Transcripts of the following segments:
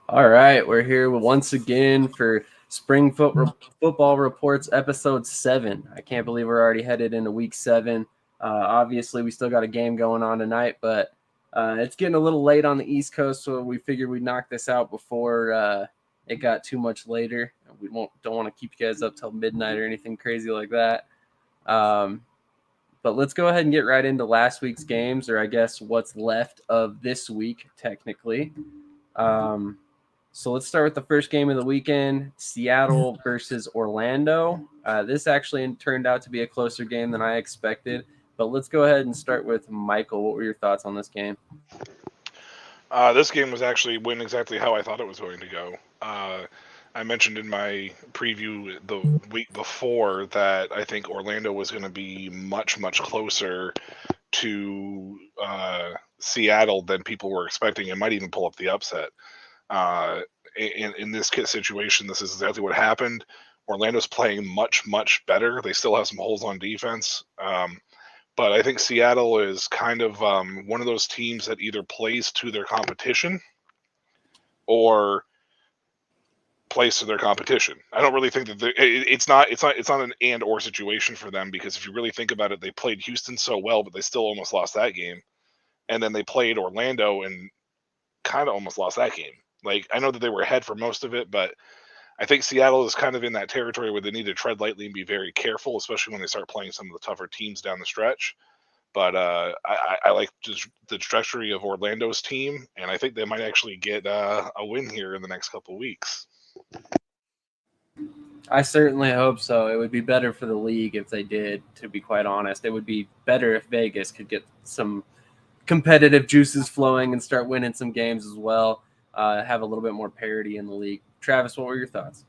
All right, we're here once again for Football Reports episode 7. I can't believe we're already headed into week 7. Obviously, we still got a game going on tonight, but it's getting a little late on the East Coast, so we figured we'd knock this out before it got too much later. We don't want to keep you guys up till midnight or anything crazy like that. Um, but let's go ahead and get right into last week's games, or I guess what's left of this week, technically. Um, so let's start with the first game of the weekend, Seattle versus Orlando. This actually turned out to be a closer game than I expected. But let's go ahead and start with Michael. What were your thoughts on this game? This game was actually went exactly how I thought it was going to go. I mentioned in my preview the week before that I think Orlando was going to be much, much closer to Seattle than people were expecting. It might even pull up the upset. Uh, in this situation, this is exactly what happened. Orlando's playing much, much better. They still have some holes on defense. But I think Seattle is kind of one of those teams that either plays to their competition or plays to their competition. I don't really think that it's not an and or situation for them, because if you really think about it, they played Houston so well, but they still almost lost that game, and then they played Orlando and kind of almost lost that game. Like, I know that they were ahead for most of it, but I think Seattle is kind of in that territory where they need to tread lightly and be very careful, especially when they start playing some of the tougher teams down the stretch. But I like just the trajectory of Orlando's team, and I think they might actually get a win here in the next couple of weeks. I certainly hope so. It would be better for the league if they did, to be quite honest. It would be better if Vegas could get some competitive juices flowing and start winning some games as well. Have a little bit more parity in the league. Travis, what were your thoughts?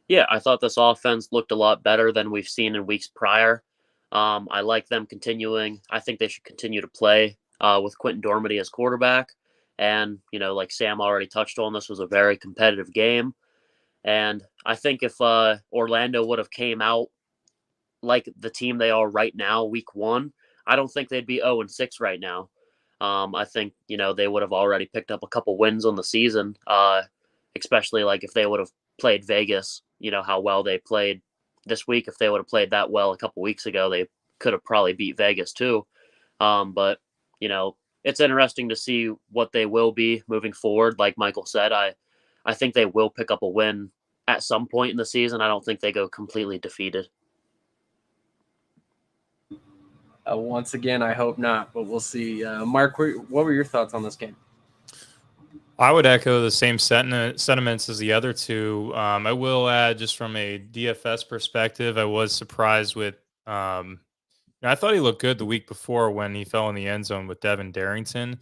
Yeah, I thought this offense looked a lot better than we've seen in weeks prior. I like them continuing. I think they should continue to play with Quentin Dormady as quarterback. And, like Sam already touched on, this was a very competitive game. And I think if Orlando would have came out like the team they are right now, week 1, I don't think they'd be 0-6 right now. I think, they would have already picked up a couple wins on the season, especially like if they would have played Vegas, how well they played this week. If they would have played that well a couple weeks ago, they could have probably beat Vegas too. But, it's interesting to see what they will be moving forward. Like Michael said, I think they will pick up a win at some point in the season. I don't think they go completely defeated. Once again, I hope not, but we'll see. Mark, what were your thoughts on this game? I would echo the same sentiments as the other two. I will add, just from a DFS perspective, I was surprised with. I thought he looked good the week before when he fell in the end zone with Devin Darrington,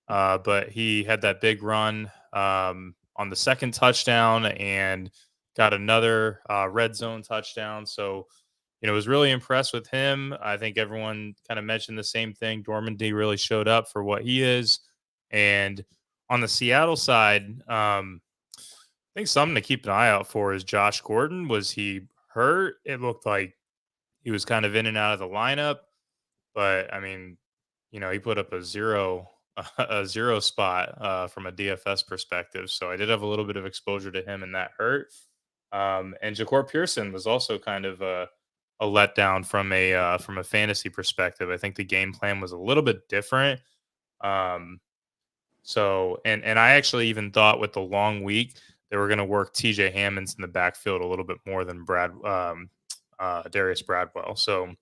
but he had that big run on the second touchdown and got another red zone touchdown. So, was really impressed with him. I think everyone kind of mentioned the same thing. Dormandy really showed up for what he is, and on the Seattle side, I think something to keep an eye out for is Josh Gordon. Was he hurt? It looked like he was kind of in and out of the lineup, but I mean, he put up a zero, a zero spot from a DFS perspective. So I did have a little bit of exposure to him, and that hurt. And Ja'Cour Pearson was also kind of a letdown from a fantasy perspective. I think the game plan was a little bit different. So, and I actually even thought with the long week they were going to work TJ Hammonds in the backfield a little bit more than Darius Bradwell. So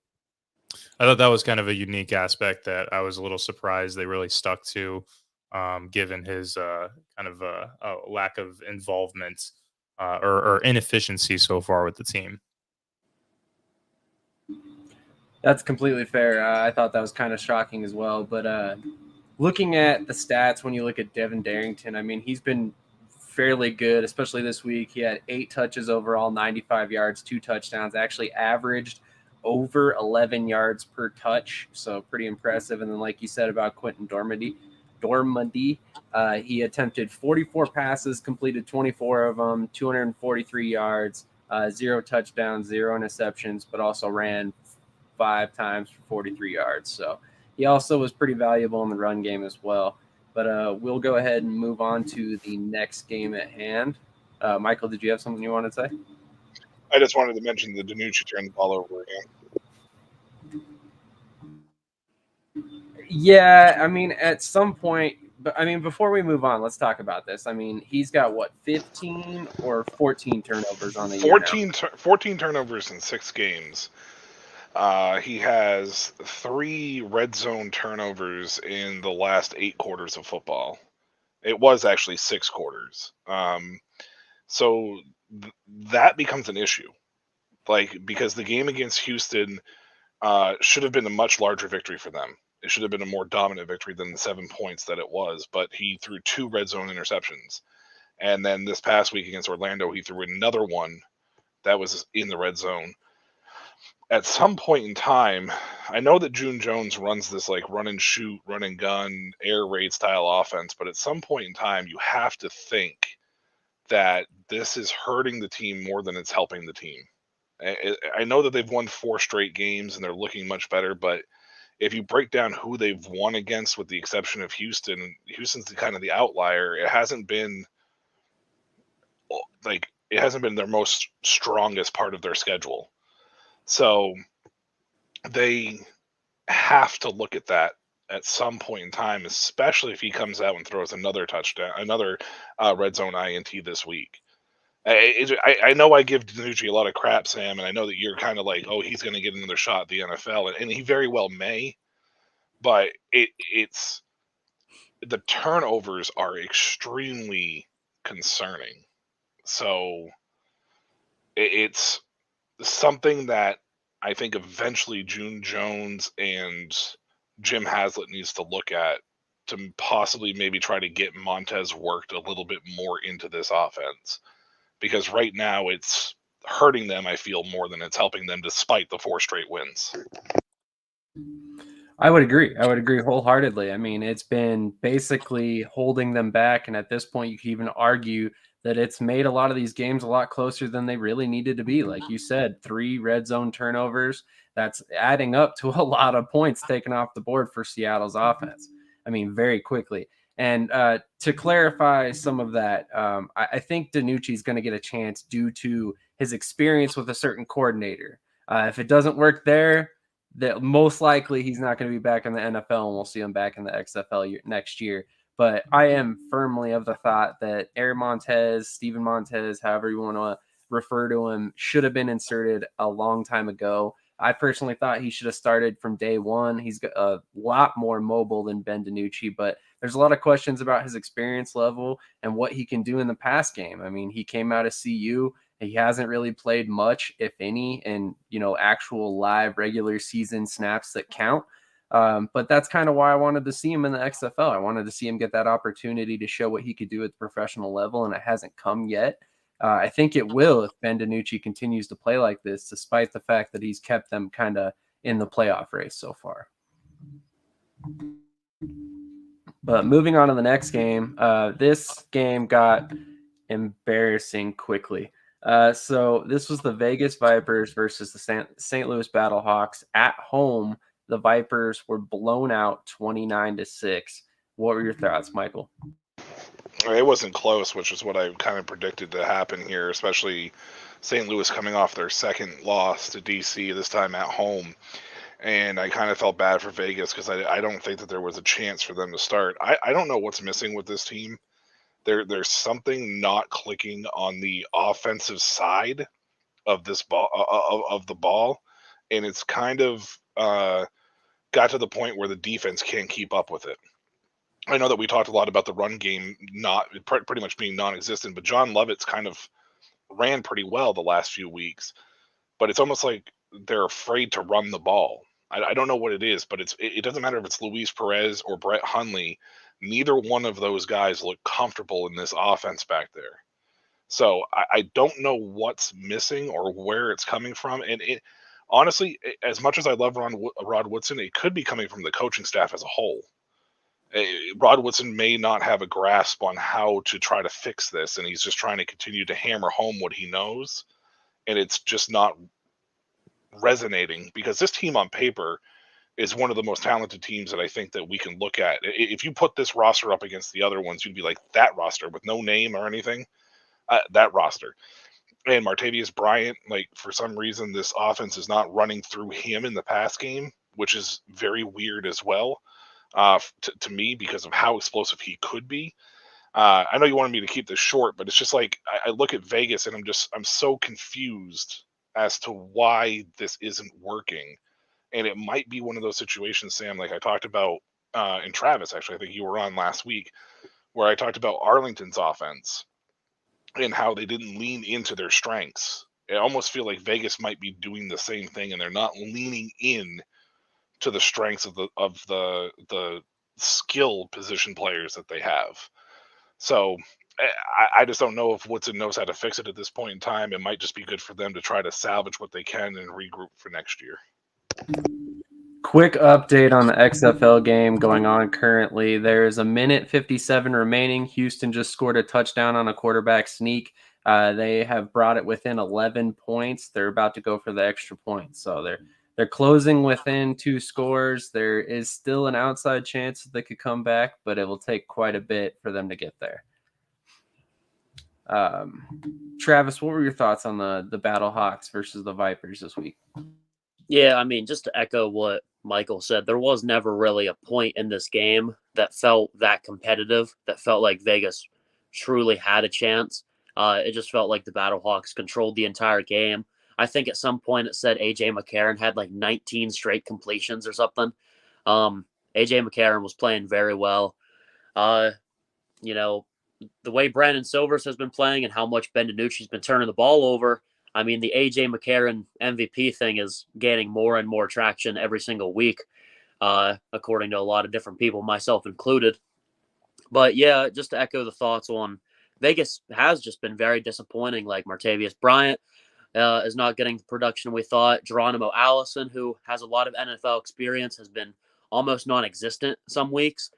I thought that was kind of a unique aspect that I was a little surprised they really stuck to, given his kind of lack of involvement or inefficiency so far with the team. That's completely fair. I thought that was kind of shocking as well. But looking at the stats, when you look at Devin Darrington, I mean, he's been fairly good, especially this week. He had 8 touches overall, 95 yards, 2 touchdowns, actually averaged over 11 yards per touch. So pretty impressive. And then, like you said about Quentin Dormady, he attempted 44 passes, completed 24 of them, 243 yards, 0 touchdowns, 0 interceptions, but also ran 5 times for 43 yards. So he also was pretty valuable in the run game as well. But we'll go ahead and move on to the next game at hand. Michael, did you have something you wanted to say? I just wanted to mention the Danucci turned the ball over again. Yeah, I mean, at some point, but I mean, before we move on, let's talk about this. I mean, he's got what, 15 or 14 turnovers on the year now? 14 turnovers in 6 games. He has 3 red zone turnovers in the last 8 quarters of football. It was actually 6 quarters. So that becomes an issue. Because the game against Houston should have been a much larger victory for them. It should have been a more dominant victory than the 7 points that it was. But he threw 2 red zone interceptions. And then this past week against Orlando, he threw another one that was in the red zone. At some point in time, I know that June Jones runs this like run and shoot, run and gun, air raid style offense, but at some point in time, you have to think that this is hurting the team more than it's helping the team. I know that they've won 4 straight games and they're looking much better, but if you break down who they've won against, with the exception of Houston, Houston's kind of the outlier. It hasn't been their most strongest part of their schedule. So they have to look at that at some point in time, especially if he comes out and throws another touchdown, another red zone INT this week. I know I give Danucci a lot of crap, Sam, and I know that you're kind of like, oh, he's going to get another shot at the NFL, and he very well may, but it's the turnovers are extremely concerning. So it's something that I think eventually June Jones and Jim Haslett needs to look at to possibly maybe try to get Montez worked a little bit more into this offense. Because right now it's hurting them, I feel, more than it's helping them, despite the 4 straight wins. I would agree. I would agree wholeheartedly. I mean, it's been basically holding them back. And at this point, you can even argue that it's made a lot of these games a lot closer than they really needed to be. Like you said, 3 red zone turnovers. That's adding up to a lot of points taken off the board for Seattle's offense. I mean, very quickly. And to clarify some of that, I think Danucci is going to get a chance due to his experience with a certain coordinator. If it doesn't work there, that most likely he's not going to be back in the NFL, and we'll see him back in the XFL next year. But I am firmly of the thought that Aaron Montez, Steven Montez, however you want to refer to him, should have been inserted a long time ago. I personally thought he should have started from day one. He's a lot more mobile than Ben DiNucci, but there's a lot of questions about his experience level and what he can do in the pass game. I mean, he came out of CU. He hasn't really played much, if any, in actual live regular season snaps that count. But that's kind of why I wanted to see him in the XFL. I wanted to see him get that opportunity to show what he could do at the professional level, and it hasn't come yet. I think it will if Ben DiNucci continues to play like this, despite the fact that he's kept them kind of in the playoff race so far. But moving on to the next game, this game got embarrassing quickly. So this was the Vegas Vipers versus the St. Louis Battlehawks at home. The Vipers were blown out 29-6. What were your thoughts, Michael? It wasn't close, which is what I kind of predicted to happen here, especially St. Louis coming off their second loss to DC, this time at home. And I kind of felt bad for Vegas because I don't think that there was a chance for them to start. I don't know what's missing with this team. There's something not clicking on the offensive side of this ball of the ball, and it's kind of got to the point where the defense can't keep up with it. I know that we talked a lot about the run game not pretty much being non-existent, but John Lovett's kind of ran pretty well the last few weeks. But it's almost like they're afraid to run the ball. I don't know what it is, but it doesn't matter if it's Luis Perez or Brett Hundley. Neither one of those guys look comfortable in this offense back there. So I don't know what's missing or where it's coming from. And honestly, as much as I love Rod Woodson, it could be coming from the coaching staff as a whole. Rod Woodson may not have a grasp on how to try to fix this, and he's just trying to continue to hammer home what he knows, and it's just not resonating because this team on paper is one of the most talented teams that I think that we can look at. If you put this roster up against the other ones, you'd be like, that roster with no name or anything, that roster. And Martavius Bryant, like, for some reason, this offense is not running through him in the pass game, which is very weird as well to me because of how explosive he could be. I know you wanted me to keep this short, but it's just like I look at Vegas and I'm so confused as to why this isn't working. And it might be one of those situations, Sam, like I talked about in Travis, actually, I think you were on last week, where I talked about Arlington's offense and how they didn't lean into their strengths. I almost feel like Vegas might be doing the same thing, and they're not leaning in to the strengths of the skill position players that they have. So I just don't know if Woodson knows how to fix it at this point in time. It might just be good for them to try to salvage what they can and regroup for next year. Quick update on the XFL game going on currently. There's a minute 57 remaining. Houston just scored a touchdown on a quarterback sneak. They have brought it within 11 points. They're about to go for the extra point. So they're closing within 2 scores. There is still an outside chance that they could come back, but it will take quite a bit for them to get there. Travis, what were your thoughts on the Battle Hawks versus the Vipers this week? Yeah, I mean, just to echo what Michael said, there was never really a point in this game that felt that competitive, that felt like Vegas truly had a chance. It just felt like the Battlehawks controlled the entire game. I think at some point it said A.J. McCarron had like 19 straight completions or something. A.J. McCarron was playing very well. You know, the way Brandon Silvers has been playing and how much Ben DiNucci's been turning the ball over, I mean, the A.J. McCarron MVP thing is gaining more and more traction every single week, according to a lot of different people, myself included. But yeah, just to echo the thoughts on Vegas has just been very disappointing. Like Martavius Bryant is not getting the production we thought. Geronimo Allison, who has a lot of NFL experience, has been almost non-existent some weeks.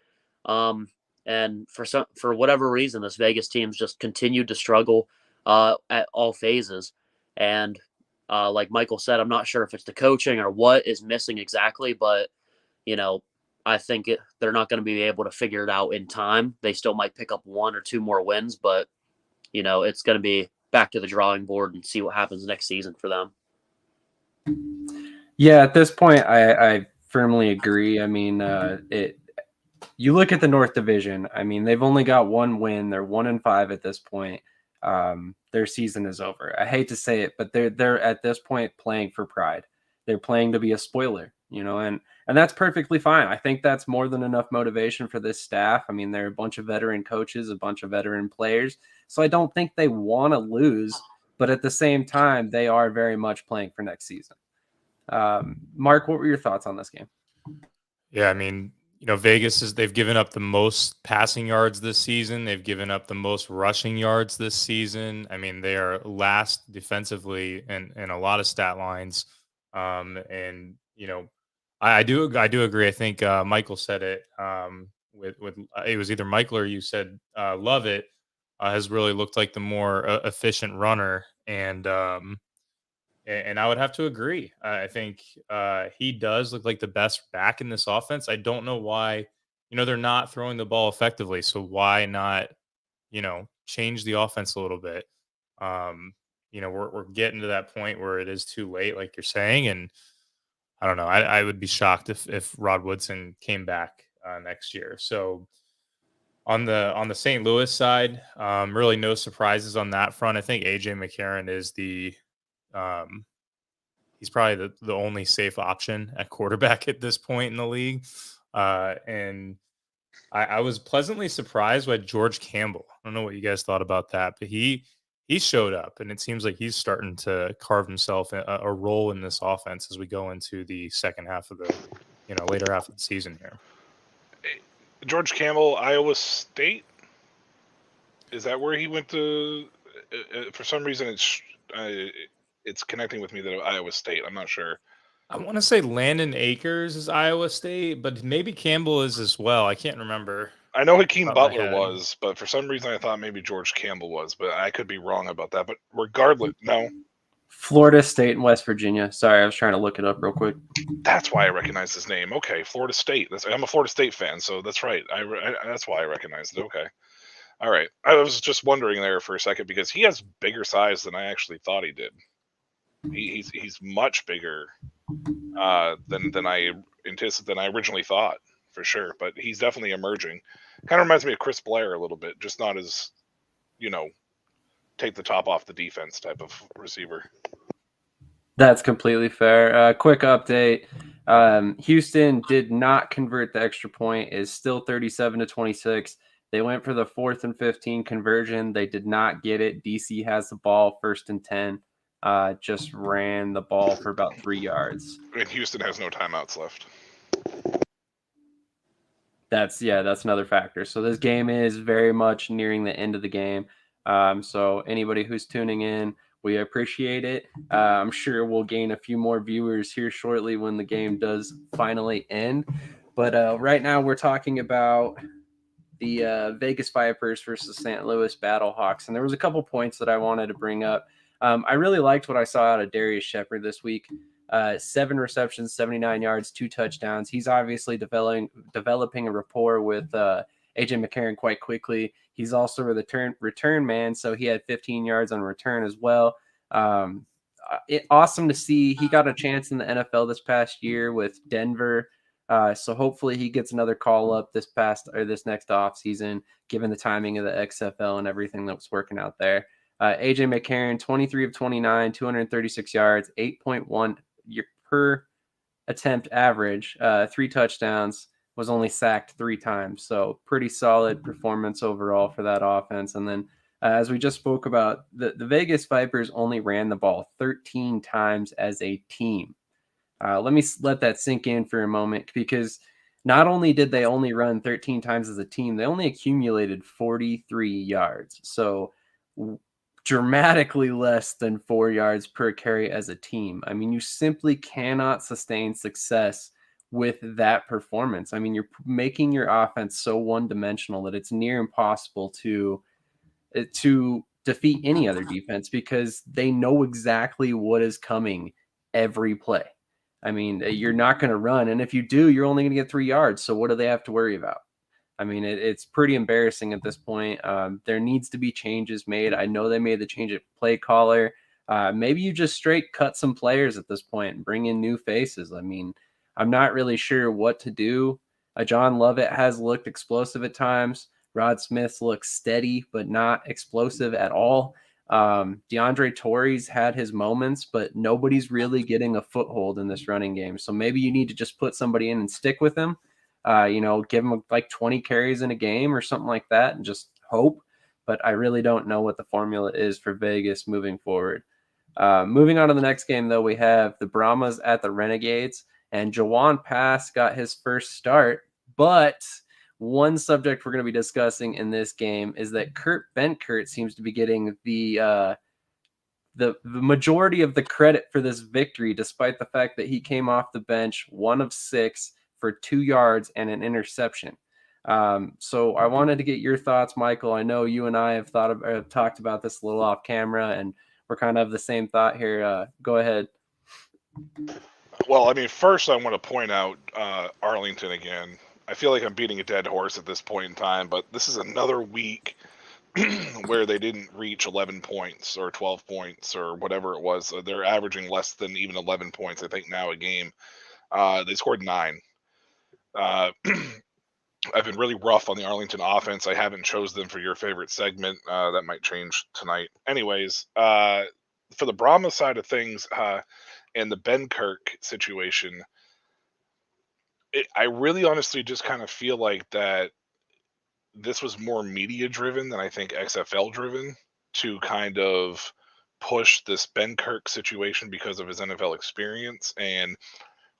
And for whatever reason, this Vegas team's just continued to struggle at all phases. And like Michael said, I'm not sure if it's the coaching or what is missing exactly, but, you know, I think they're not going to be able to figure it out in time. They still might pick up 1 or 2 more wins, but, you know, it's going to be back to the drawing board and see what happens next season for them. Yeah, at this point, I firmly agree. I mean, you look at the North Division. I mean, they've only got 1 win. They're 1-5 at this point. Their season is over. I hate to say it, but they're at this point playing for pride. They're playing to be a spoiler, you know, and that's perfectly fine. I think that's more than enough motivation for this staff. I mean, they're a bunch of veteran coaches, a bunch of veteran players. So I don't think they want to lose, but at the same time, they are very much playing for next season. Mark, what were your thoughts on this game? Yeah, I mean, you know, they've given up the most passing yards this season. They've given up the most rushing yards this season. I mean, they are last defensively in a lot of stat lines. And, you know, I do agree. I think Michael said it with it was either Michael or you said Lovett has really looked like the more efficient runner. And I would have to agree. I think he does look like the best back in this offense. I don't know why, you know, they're not throwing the ball effectively. So why not, you know, change the offense a little bit? You know, we're getting to that point where it is too late, like you're saying. And I don't know. I would be shocked if Rod Woodson came back next year. So on the St. Louis side, really no surprises on that front. I think A.J. McCarron is he's probably the only safe option at quarterback at this point in the league. And I was pleasantly surprised by George Campbell. I don't know what you guys thought about that, but he showed up, and it seems like he's starting to carve himself a role in this offense as we go into the second half of the, you know, later half of the season here. George Campbell, Iowa State. Is that where he went to? For some reason, it's connecting with me that Iowa State. I'm not sure. I want to say Landon Akers is Iowa State, but maybe Campbell is as well. I can't remember. I know Hakeem Butler was, but for some reason I thought maybe George Campbell was, but I could be wrong about that. But regardless, no. Florida State and West Virginia. Sorry, I was trying to look it up real quick. That's why I recognize his name. Okay, Florida State. I'm a Florida State fan, so that's right. That's why I recognize it. Okay. All right. I was just wondering there for a second because he has bigger size than I actually thought he did. He's much bigger than I originally thought, for sure. But he's definitely emerging. Kind of reminds me of Chris Blair a little bit, just not as, take the top off the defense type of receiver. That's completely fair. Quick update. Houston did not convert the extra point, is still 37-26. They went for the 4th and 15 conversion. They did not get it. DC has the ball, 1st and 10. Just ran the ball for about 3 yards. And Houston has no timeouts left. That's another factor. So this game is very much nearing the end of the game. So anybody who's tuning in, we appreciate it. I'm sure we'll gain a few more viewers here shortly when the game does finally end. But right now we're talking about the Vegas Vipers versus St. Louis Battlehawks. And there was a couple points that I wanted to bring up. I really liked what I saw out of Darius Shepard this week. 7 receptions, 79 yards, 2 touchdowns. He's obviously developing a rapport with AJ McCarron quite quickly. He's also a return man, so he had 15 yards on return as well. Awesome to see. He got a chance in the NFL this past year with Denver. So hopefully he gets another call up this next off season, given the timing of the XFL and everything that was working out there. AJ McCarron, 23 of 29, 236 yards, 8.1 per attempt average, 3 touchdowns, was only sacked 3 times. So pretty solid performance overall for that offense. And then as we just spoke about, the Vegas Vipers only ran the ball 13 times as a team. Let me let that sink in for a moment, because not only did they only run 13 times as a team, they only accumulated 43 yards. So dramatically less than 4 yards per carry as a team. I mean, you simply cannot sustain success with that performance. I mean, you're making your offense so one-dimensional that it's near impossible to defeat any other defense, because they know exactly what is coming every play. I mean, you're not going to run, and if you do, you're only going to get 3 yards. So what do they have to worry about? I mean, it's pretty embarrassing at this point. There needs to be changes made. I know they made the change at play caller. Maybe you just straight cut some players at this point and bring in new faces. I mean, I'm not really sure what to do. John Lovett has looked explosive at times. Rod Smith looks steady, but not explosive at all. DeAndre Torrey's had his moments, but nobody's really getting a foothold in this running game. So maybe you need to just put somebody in and stick with him. Give him like 20 carries in a game or something like that and just hope. But I really don't know what the formula is for Vegas moving forward. Moving on to the next game, though, we have the Brahmas at the Renegades, and Jawan Pass got his first start. But one subject we're going to be discussing in this game is that Kurt Benkert seems to be getting the majority of the credit for this victory, despite the fact that he came off the bench 1 of 6 for 2 yards and an interception. So I wanted to get your thoughts, Michael. I know you and I have talked about this a little off camera, and we're kind of the same thought here. Go ahead. Well, I mean, first I want to point out Arlington again. I feel like I'm beating a dead horse at this point in time, but this is another week where they didn't reach 11 points or 12 points or whatever it was. They're averaging less than even 11 points, I think, now a game. They scored 9. I've been really rough on the Arlington offense. I haven't chose them for your favorite segment. That might change tonight. Anyways, for the Brahma side of things and the Benkirk situation, I really honestly just kind of feel like that this was more media driven than I think XFL driven to kind of push this Benkirk situation because of his NFL experience and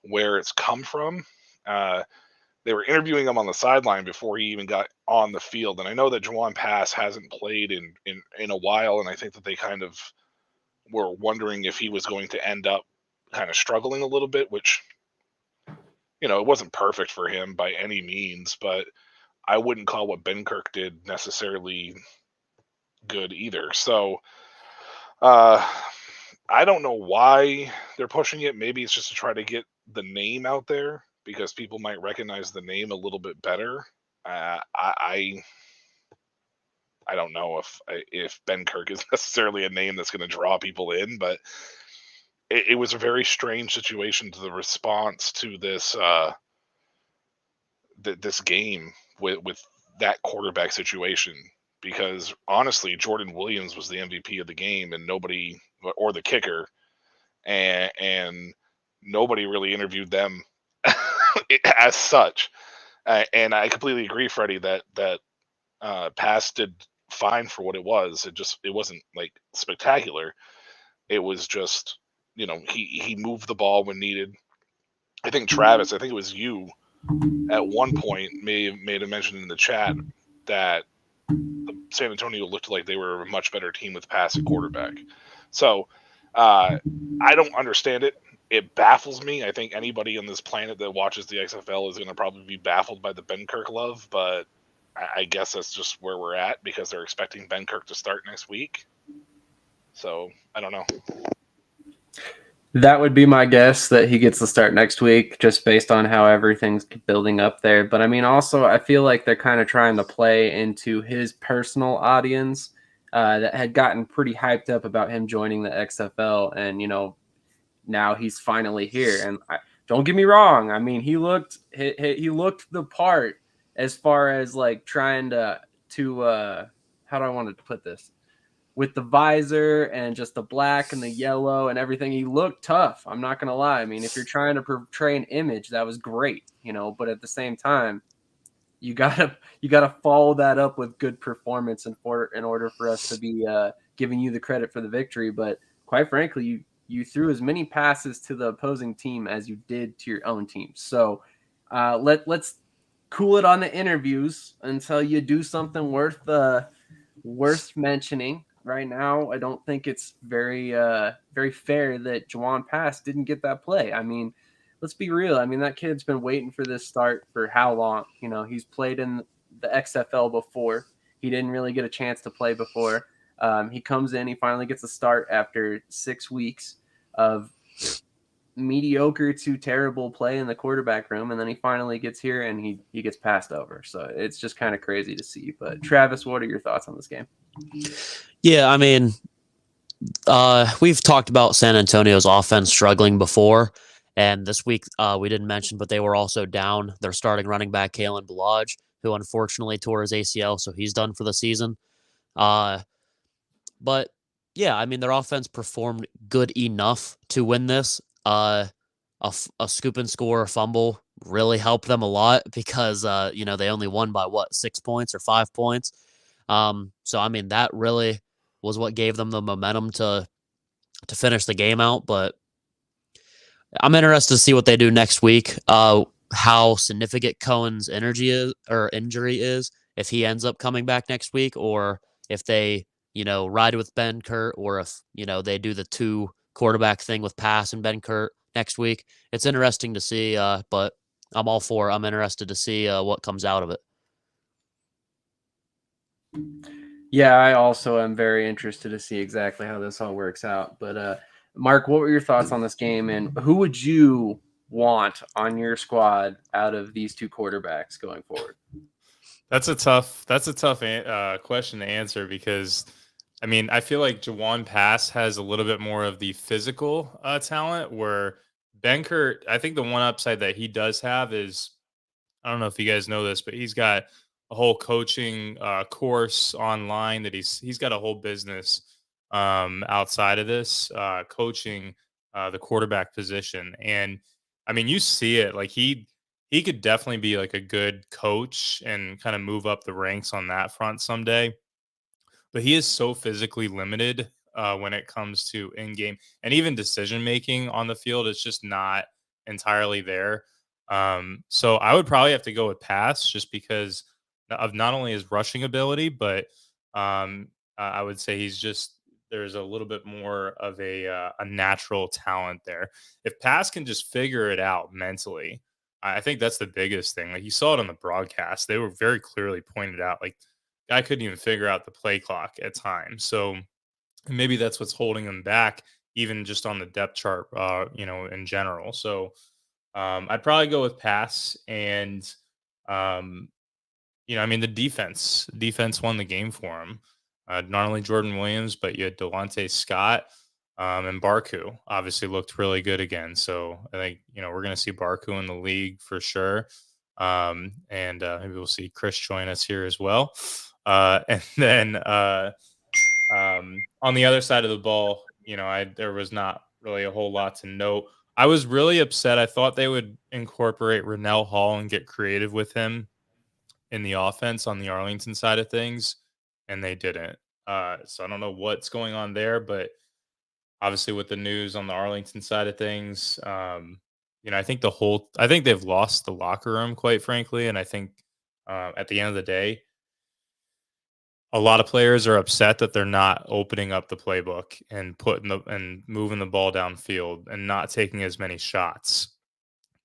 where it's come from. They were interviewing him on the sideline before he even got on the field. And I know that Jawan Pass hasn't played in a while, and I think that they kind of were wondering if he was going to end up kind of struggling a little bit, which, it wasn't perfect for him by any means, but I wouldn't call what Benkirk did necessarily good either. So, I don't know why they're pushing it. Maybe it's just to try to get the name out there because people might recognize the name a little bit better. I don't know if Ben Kirk is necessarily a name that's going to draw people in, but it was a very strange situation to the response to this this game with that quarterback situation. Because honestly, Jordan Williams was the MVP of the game, and nobody, or the kicker, and nobody really interviewed them as such. And I completely agree, Freddie, that pass did fine for what it was. It wasn't like spectacular. It was just, he moved the ball when needed. I think Travis, I think it was you at one point made a mention in the chat that San Antonio looked like they were a much better team with pass at quarterback. So I don't understand it. It baffles me. I think anybody on this planet that watches the XFL is going to probably be baffled by the Ben Kirk love, but I guess that's just where we're at because they're expecting Ben Kirk to start next week. So I don't know. That would be my guess that he gets to start next week, just based on how everything's building up there. But I mean, also, I feel like they're kind of trying to play into his personal audience that had gotten pretty hyped up about him joining the XFL. And, now he's finally here. And don't get me wrong. I mean, he looked the part as far as like trying to how do I want to put this? With the visor and just the black and the yellow and everything, he looked tough. I'm not going to lie. I mean, if you're trying to portray an image, that was great, but at the same time, you gotta follow that up with good performance in order for us to be giving you the credit for the victory. But quite frankly, you threw as many passes to the opposing team as you did to your own team. So let's cool it on the interviews until you do something worth mentioning. Right now, I don't think it's very fair that Juwan Pass didn't get that play. I mean, let's be real. I mean, that kid's been waiting for this start for how long? He's played in the XFL before. He didn't really get a chance to play before. He comes in, he finally gets a start after 6 weeks of mediocre to terrible play in the quarterback room, and then he finally gets here and he gets passed over. So it's just kind of crazy to see. But Travis, what are your thoughts on this game? Yeah, I mean, we've talked about San Antonio's offense struggling before, and this week we didn't mention, but they were also down their starting running back, Kalen Ballage, who unfortunately tore his ACL, so he's done for the season. But yeah, I mean, their offense performed good enough to win this. A scoop and score, a fumble really helped them a lot because, they only won by 6 points or 5 points. So, I mean, that really was what gave them the momentum to finish the game out. But I'm interested to see what they do next week, how significant Cohen's injury is, if he ends up coming back next week, or if they, ride with Ben Kurt, or if, they do the 2 quarterback thing with Pass and Ben Kurt next week. It's interesting to see, but I'm interested to see what comes out of it. Yeah, I also am very interested to see exactly how this all works out. But Mark, what were your thoughts on this game, and who would you want on your squad out of these 2 quarterbacks going forward? That's a tough question to answer because, I mean, I feel like Juwan Pass has a little bit more of the physical talent, where Ben Kurt, I think the one upside that he does have is, I don't know if you guys know this, but he's got a whole coaching course online that he's got a whole business outside of this coaching the quarterback position. And I mean, you see it, like he could definitely be like a good coach and kind of move up the ranks on that front someday. But he is so physically limited when it comes to in-game and even decision making on the field. It's just not entirely there. So I would probably have to go with Pass just because of not only his rushing ability, but I would say there's a little bit more of a natural talent there. If Pass can just figure it out mentally, I think that's the biggest thing. Like, you saw it on the broadcast; they were very clearly pointed out. Like, guy couldn't even figure out the play clock at times. So maybe that's what's holding him back even just on the depth chart, in general. So I'd probably go with pass. And, the defense won the game for him. Not only Jordan Williams, but you had Delonte Scott and Barku obviously looked really good again. So I think, we're going to see Barku in the league for sure. And maybe we'll see Chris join us here as well. And then on the other side of the ball, there was not really a whole lot to note. I was really upset. I thought they would incorporate Rennell Hall and get creative with him in the offense on the Arlington side of things, and they didn't. So I don't know what's going on there, but obviously with the news on the Arlington side of things, I think they've lost the locker room, quite frankly. And I think at the end of the day, a lot of players are upset that they're not opening up the playbook and moving the ball downfield and not taking as many shots.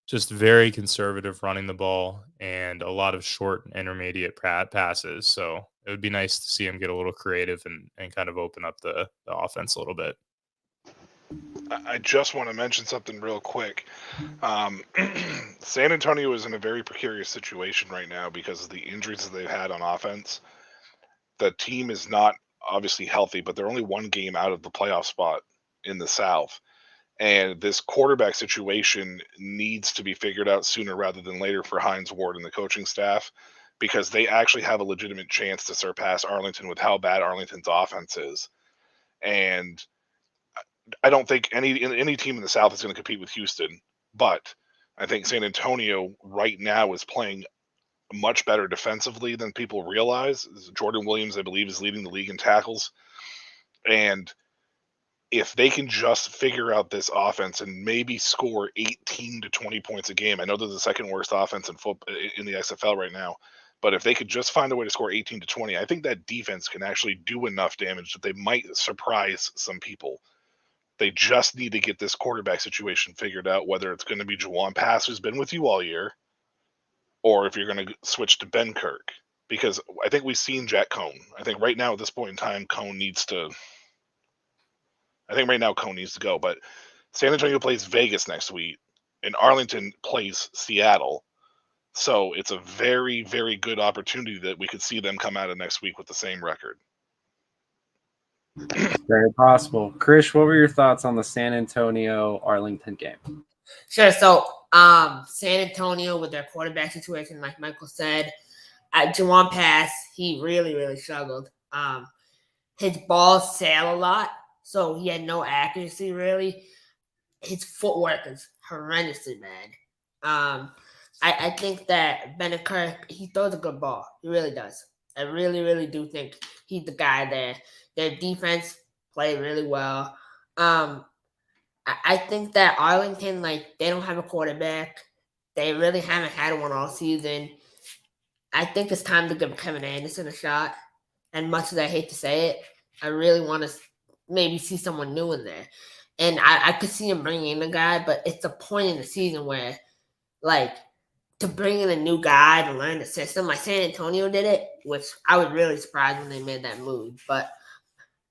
Just very conservative running the ball and a lot of short and intermediate passes. So it would be nice to see him get a little creative and kind of open up the offense a little bit. I just want to mention something real quick. San Antonio is in a very precarious situation right now because of the injuries that they've had on offense. The team is not obviously healthy, but they're only one game out of the playoff spot in the South. And this quarterback situation needs to be figured out sooner rather than later for Hines Ward and the coaching staff, because they actually have a legitimate chance to surpass Arlington with how bad Arlington's offense is. And I don't think any team in the South is going to compete with Houston, but I think San Antonio right now is playing much better defensively than people realize. Jordan Williams, I believe, is leading the league in tackles. And if they can just figure out this offense and maybe score 18 to 20 points a game, I know they're the second worst offense in the XFL right now, but if they could just find a way to score 18 to 20, I think that defense can actually do enough damage that they might surprise some people. They just need to get this quarterback situation figured out, whether it's going to be Juwan Pass, who's been with you all year, or if you're going to switch to Ben Kirk. Because I think we've seen Jack Cohn. I think right now at this point in time, Cohn needs to go. But San Antonio plays Vegas next week, and Arlington plays Seattle. So it's a very, very good opportunity that we could see them come out of next week with the same record. Very possible. Krish, what were your thoughts on the San Antonio-Arlington game? Sure. So San Antonio with their quarterback situation, like Michael said, at Juwan Pass, he really, really struggled. His balls sail a lot, so he had no accuracy, really. His footwork is horrendously bad. I think that Bennett Kirk, he throws a good ball. He really does. I really, really do think he's the guy there. Their defense played really well. I think that Arlington, they don't have a quarterback. They really haven't had one all season. I think it's time to give Kevin Anderson a shot. And much as I hate to say it, I really want to maybe see someone new in there. And I could see him bringing in a guy, but it's a point in the season where, to bring in a new guy to learn the system, like San Antonio did it, which I was really surprised when they made that move. But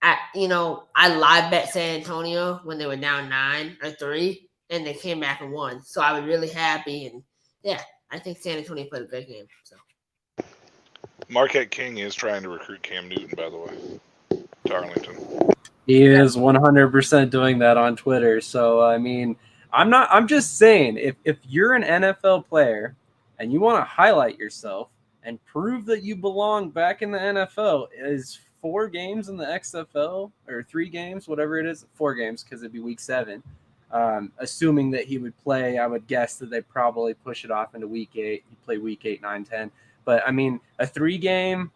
I live bet San Antonio when they were down 9-3, and they came back and won. So I was really happy, and yeah, I think San Antonio played a great game. So Marquette King is trying to recruit Cam Newton, by the way, to Arlington. He is 100% doing that on Twitter. So I'm just saying, if you're an NFL player and you want to highlight yourself and prove that you belong back in the NFL, is 4 games in the XFL or 3 games, whatever it is, 4 games because it'd be week 7. Assuming that he would play, I would guess that they probably push it off into week 8. He'd play week 8, 9, 10. But a 3-game,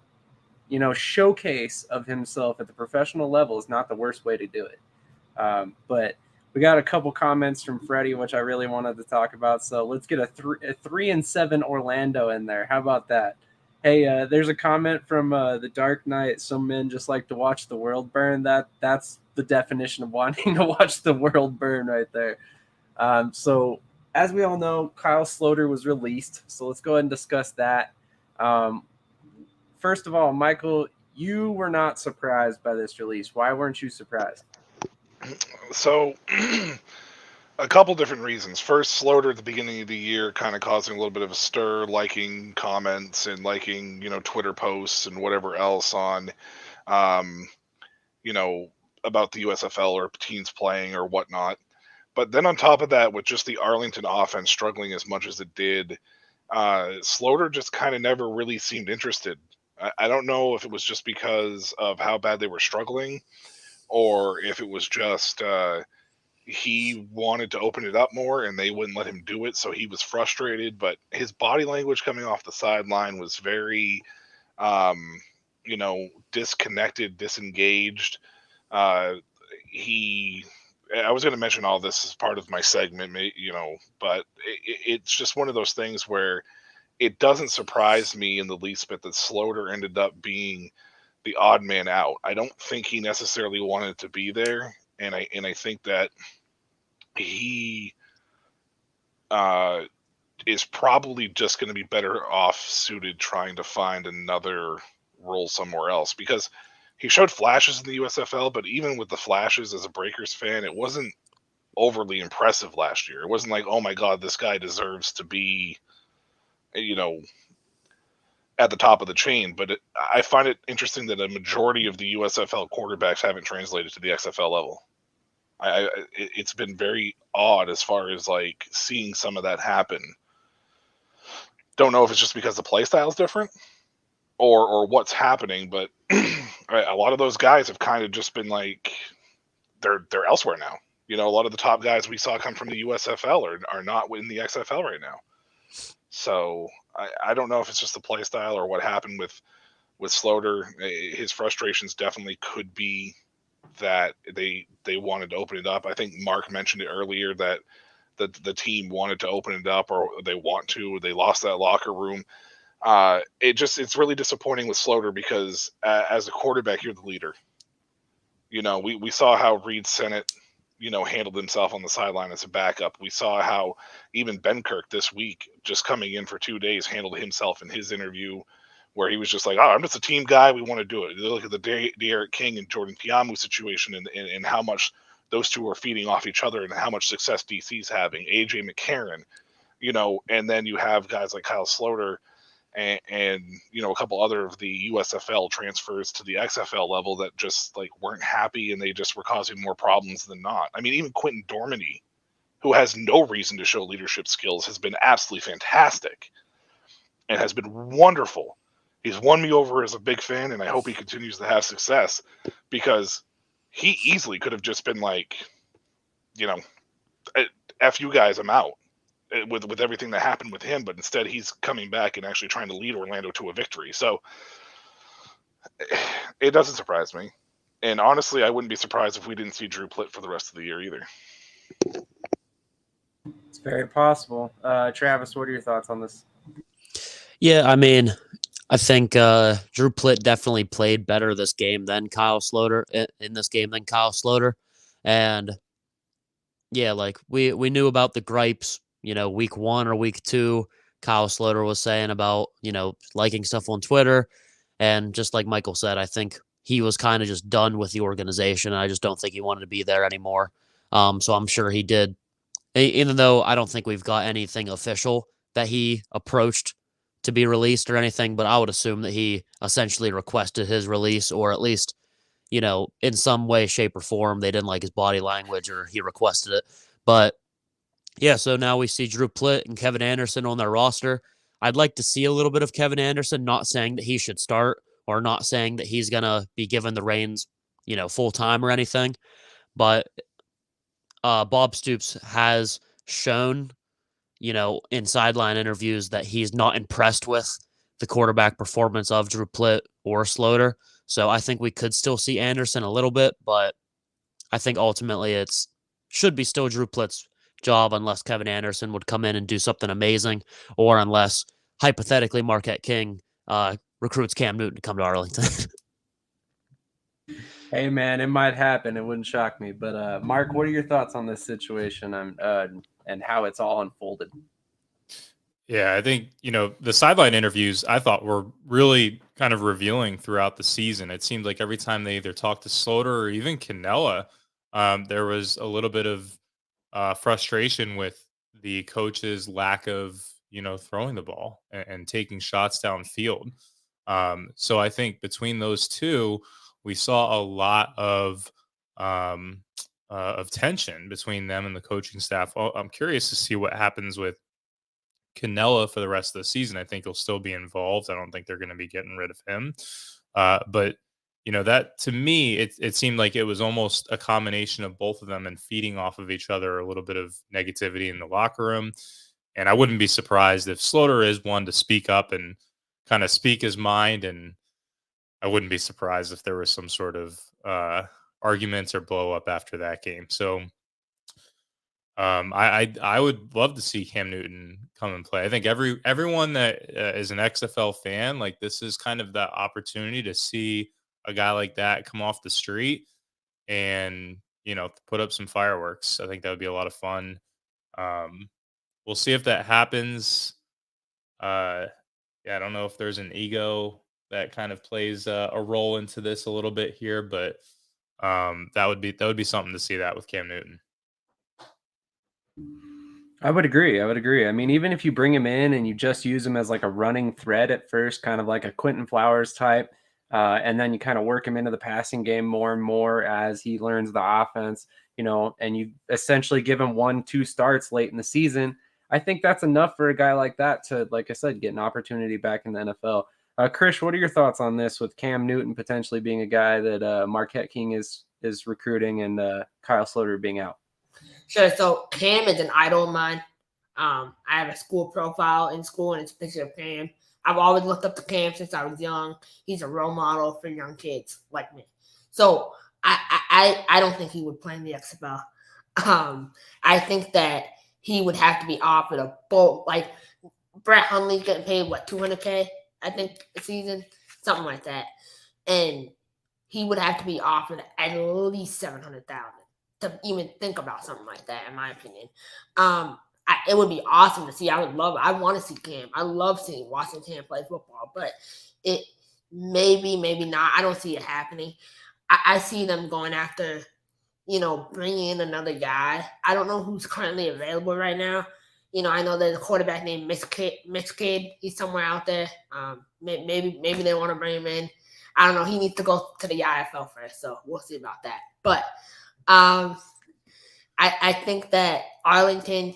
showcase of himself at the professional level is not the worst way to do it. But we got a couple comments from Freddie, which I really wanted to talk about. So let's get a 3-7 Orlando in there. How about that? Hey, there's a comment from the Dark Knight. Some men just like to watch the world burn. That's the definition of wanting to watch the world burn right there. So as we all know, Kyle Sloter was released. So let's go ahead and discuss that. First of all, Michael, you were not surprised by this release. Why weren't you surprised? So, a couple different reasons. First, Slaughter at the beginning of the year kind of causing a little bit of a stir, liking comments and liking, Twitter posts and whatever else on, um, about the USFL or teams playing or whatnot. But then on top of that, with just the Arlington offense struggling as much as it did, Slaughter just kind of never really seemed interested. I don't know if it was just because of how bad they were struggling, or if it was just he wanted to open it up more and they wouldn't let him do it, so he was frustrated. But his body language coming off the sideline was very, um, disconnected, disengaged. Uh, he I was going to mention all this as part of my segment, but it's just one of those things where it doesn't surprise me in the least bit that Slaughter ended up being the odd man out. I don't think he necessarily wanted to be there, and I think that he is probably just going to be better off suited trying to find another role somewhere else, because he showed flashes in the USFL, but even with the flashes, as a Breakers fan, it wasn't overly impressive last year. It wasn't like, oh my God, this guy deserves to be, at the top of the chain. But I find it interesting that a majority of the USFL quarterbacks haven't translated to the XFL level. It's been very odd as far as like seeing some of that happen. Don't know if it's just because the play style is different or what's happening, but a lot of those guys have kind of just been like they're elsewhere now. A lot of the top guys we saw come from the USFL are not in the XFL right now. So I don't know if it's just the play style or what happened with Slaughter. His frustrations definitely could be that they wanted to open it up. I think Mark mentioned it earlier that the team wanted to open it up, or they lost that locker room. It's really disappointing with Slaughter because as a quarterback, you're the leader. We saw how Reed Sennett, handled himself on the sideline as a backup. We saw how even Ben Kirk this week, just coming in for 2 days, handled himself in his interview, where he was just like, I'm just a team guy. We want to do it. You look at the De'Aaron King and Jordan Piamu situation and how much those two are feeding off each other and how much success DC's having. AJ McCarron, and then you have guys like Kyle Slaughter and a couple other of the USFL transfers to the XFL level that just like weren't happy, and they just were causing more problems than not. I mean, even Quentin Dormady, who has no reason to show leadership skills, has been absolutely fantastic and has been wonderful. He's won me over as a big fan, and I hope he continues to have success, because he easily could have just been like, F you guys, I'm out, with everything that happened with him. But instead, he's coming back and actually trying to lead Orlando to a victory. So it doesn't surprise me. And honestly, I wouldn't be surprised if we didn't see Drew Plitt for the rest of the year either. It's very possible. Travis, what are your thoughts on this? Yeah, I mean, I think Drew Plitt definitely played better this game than Kyle Slaughter in this game than Kyle Slaughter. And yeah, like we knew about the gripes, week 1 or week 2, Kyle Slaughter was saying about, liking stuff on Twitter. And just like Michael said, I think he was kind of just done with the organization. I just don't think he wanted to be there anymore. So I'm sure he did, even though I don't think we've got anything official that he approached to be released or anything, but I would assume that he essentially requested his release, or at least, in some way, shape, or form, they didn't like his body language or he requested it. But yeah, so now we see Drew Plitt and Kevin Anderson on their roster. I'd like to see a little bit of Kevin Anderson, not saying that he should start or not saying that he's going to be given the reins, full time or anything. But Bob Stoops has shown, in sideline interviews that he's not impressed with the quarterback performance of Drew Plitt or Slaughter. So I think we could still see Anderson a little bit, but I think ultimately it's should be still Drew Plitt's job unless Kevin Anderson would come in and do something amazing, or unless hypothetically Marquette King recruits Cam Newton to come to Arlington. Hey man, it might happen. It wouldn't shock me. But Mark, what are your thoughts on this situation and how it's all unfolded? Yeah, I think, the sideline interviews I thought were really kind of revealing throughout the season. It seemed like every time they either talked to Slaughter or even Cannella, there was a little bit of frustration with the coach's lack of, throwing the ball and taking shots downfield. So I think between those two, we saw a lot of tension between them and the coaching staff. I'm curious to see what happens with Canella for the rest of the season. I think he'll still be involved. I don't think they're going to be getting rid of him. But that to me, it seemed like it was almost a combination of both of them and feeding off of each other, a little bit of negativity in the locker room. And I wouldn't be surprised if Slaughter is one to speak up and kind of speak his mind. And I wouldn't be surprised if there was some sort of arguments or blow up after that game. So I would love to see Cam Newton come and play. I think everyone that is an XFL fan, like, this is kind of that opportunity to see a guy like that come off the street and put up some fireworks. I think that would be a lot of fun. We'll see if that happens. Yeah, I don't know if there's an ego that kind of plays a role into this a little bit here, but that would be something to see that with Cam Newton. I would agree. I mean, even if you bring him in and you just use him as like a running thread at first, kind of like a Quentin Flowers type, and then you kind of work him into the passing game more and more as he learns the offense, and you essentially give him 1-2 starts late in the season. I think that's enough for a guy like that to, like I said, get an opportunity back in the NFL. Krish, what are your thoughts on this with Cam Newton potentially being a guy that Marquette King is recruiting and Kyle Slaughter being out? Sure. So Cam is an idol of mine. I have a school profile in school, and it's a picture of Cam. I've always looked up to Cam since I was young. He's a role model for young kids like me. So I don't think he would play in the XFL. I think that he would have to be offered a boat. Like Brett Hundley's getting paid $200K, I think, a season, something like that, and he would have to be offered at least $700,000 to even think about something like that, in my opinion. It would be awesome to see. I would love it. I want to see Cam. I love watching Cam play football, but it maybe not. I don't see it happening. I see them going after, bringing in another guy. I don't know who's currently available right now. I know there's a quarterback named Mitch Kidd. He's somewhere out there. Maybe they want to bring him in. I don't know. He needs to go to the IFL first, so we'll see about that. But I think that Arlington,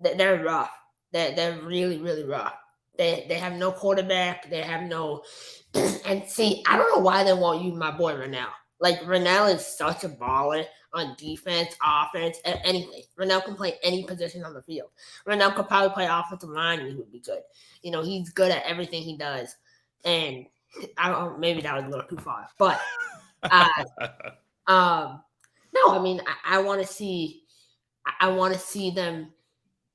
they're rough. They're really, really rough. They have no quarterback. They have no – and see, I don't know why they won't use my boy Rennell. Like, Rennell is such a baller on defense, offense, anything. Rennell can play any position on the field. Rennell could probably play offensive line and he would be good. He's good at everything he does. And I don't know, maybe that was a little too far. But no, I mean, I want to see them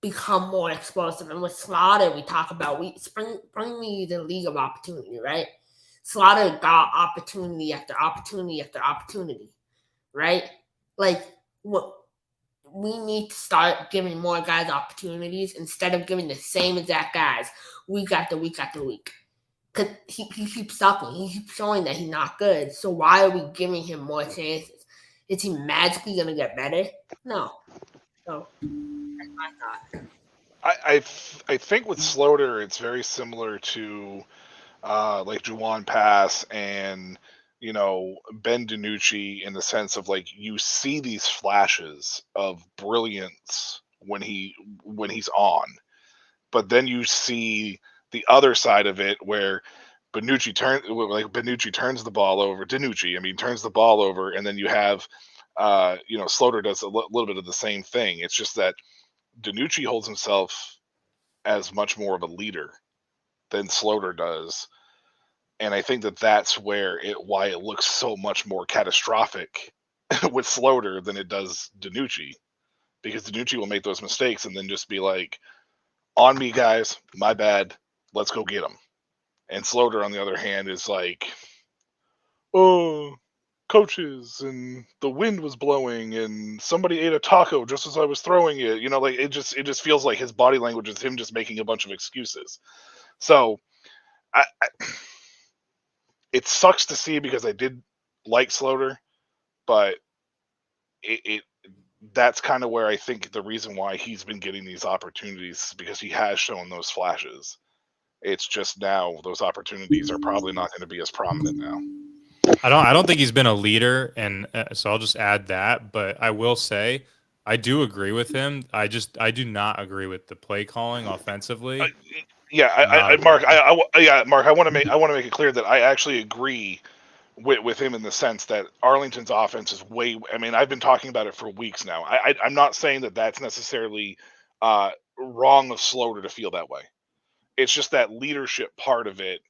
become more explosive. And with Slaughter, we talk about bring me the league of opportunity, right? Slaughter got opportunity after opportunity after opportunity, right? Like, what we need to start giving more guys opportunities instead of giving the same exact guys week after week after week. Because he keeps sucking. He keeps showing that he's not good. So why are we giving him more chances? Is he magically going to get better? No. So that's my thought. I think with Slaughter, it's very similar to like Juwan Pass and Ben DiNucci, in the sense of, like, you see these flashes of brilliance when he's on, but then you see the other side of it where DiNucci turns the ball over. Turns the ball over, and then you have Slaughter does a little bit of the same thing. It's just that DiNucci holds himself as much more of a leader than Slaughter does. And I think that that's why it looks so much more catastrophic with Slaughter than it does DiNucci, because DiNucci will make those mistakes and then just be like, on me, guys, my bad, let's go get him. And Slaughter, on the other hand, is like, oh, coaches, and the wind was blowing, and somebody ate a taco just as I was throwing it. Like, it just feels like his body language is him just making a bunch of excuses. So it sucks to see, because I did like Slaughter, but that's kind of where I think the reason why he's been getting these opportunities is because he has shown those flashes. It's just now those opportunities are probably not going to be as prominent now. I don't think he's been a leader, and so I'll just add that. But I will say, I do agree with him. I do not agree with the play calling offensively. Mark, Mark, I want to make it clear that I actually agree with him in the sense that Arlington's offense is way. I mean, I've been talking about it for weeks now. I'm not saying that that's necessarily wrong of Slaughter to feel that way. It's just that leadership part of it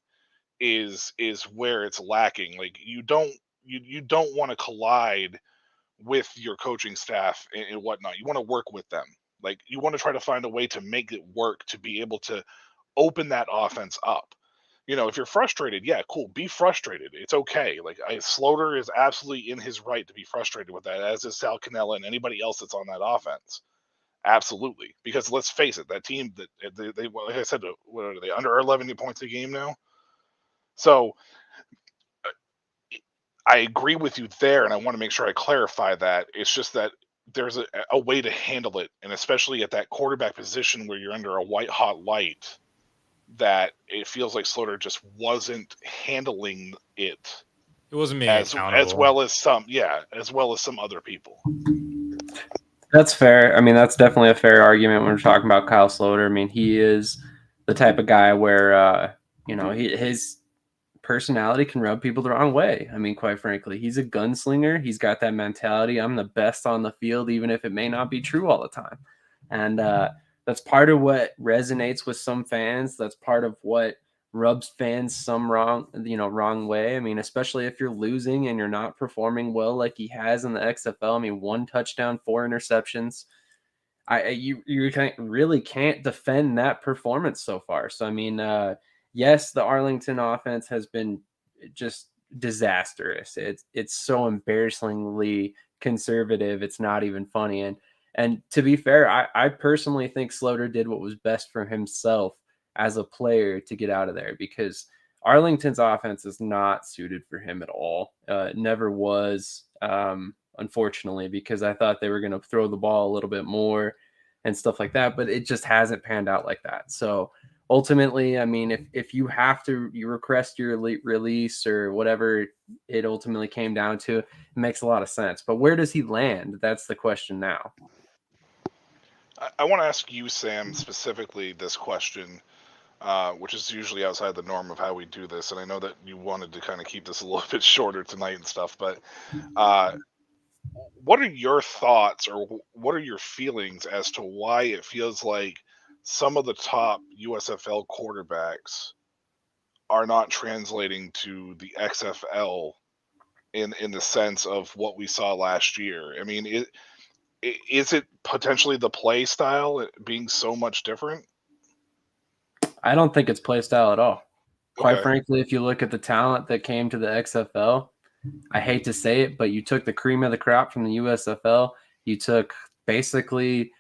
is where it's lacking. Like you don't want to collide with your coaching staff and whatnot. You want to work with them. Like you want to try to find a way to make it work to be able to open that offense up. You know, if you're frustrated, yeah, cool. Be frustrated. It's okay. Like Slaughter is absolutely in his right to be frustrated with that, as is Sal Cannella and anybody else that's on that offense. Absolutely, because let's face it, that team that they like I said, what are they under 11 points a game now? So I agree with you there, and I want to make sure I clarify that. It's just that there's a way to handle it, and especially at that quarterback position where you're under a white hot light, that it feels like Slaughter just wasn't handling it. It wasn't being as accountable. well as some other people. That's fair. I mean, that's definitely a fair argument when we're talking about Kyle Slaughter. I mean, he is the type of guy where his personality can rub people the wrong way. I mean, quite frankly, he's a gunslinger. He's got that mentality. I'm the best on the field, even if it may not be true all the time. And that's part of what resonates with some fans. That's part of what rubs fans wrong way. I mean, especially if you're losing and you're not performing well like he has in the XFL. I mean, 1 touchdown, 4 interceptions. You really can't defend that performance so far. So I mean, yes, the Arlington offense has been just disastrous. It's so embarrassingly conservative. It's not even funny. And to be fair, I personally think Slaughter did what was best for himself as a player to get out of there, because Arlington's offense is not suited for him at all. Never was, unfortunately, because I thought they were going to throw the ball a little bit more and stuff like that, but it just hasn't panned out like that. So ultimately, I mean, if you have to, you request your release or whatever it ultimately came down to, it makes a lot of sense. But where does he land? That's the question now. I want to ask you, Sam, specifically this question, which is usually outside the norm of how we do this. And I know that you wanted to kind of keep this a little bit shorter tonight and stuff, but what are your thoughts or what are your feelings as to why it feels like some of the top USFL quarterbacks are not translating to the XFL in the sense of what we saw last year? I mean, is it potentially the play style being so much different? I don't think it's play style at all. Quite Okay. frankly, if you look at the talent that came to the XFL, I hate to say it, but you took the cream of the crop from the USFL. You took basically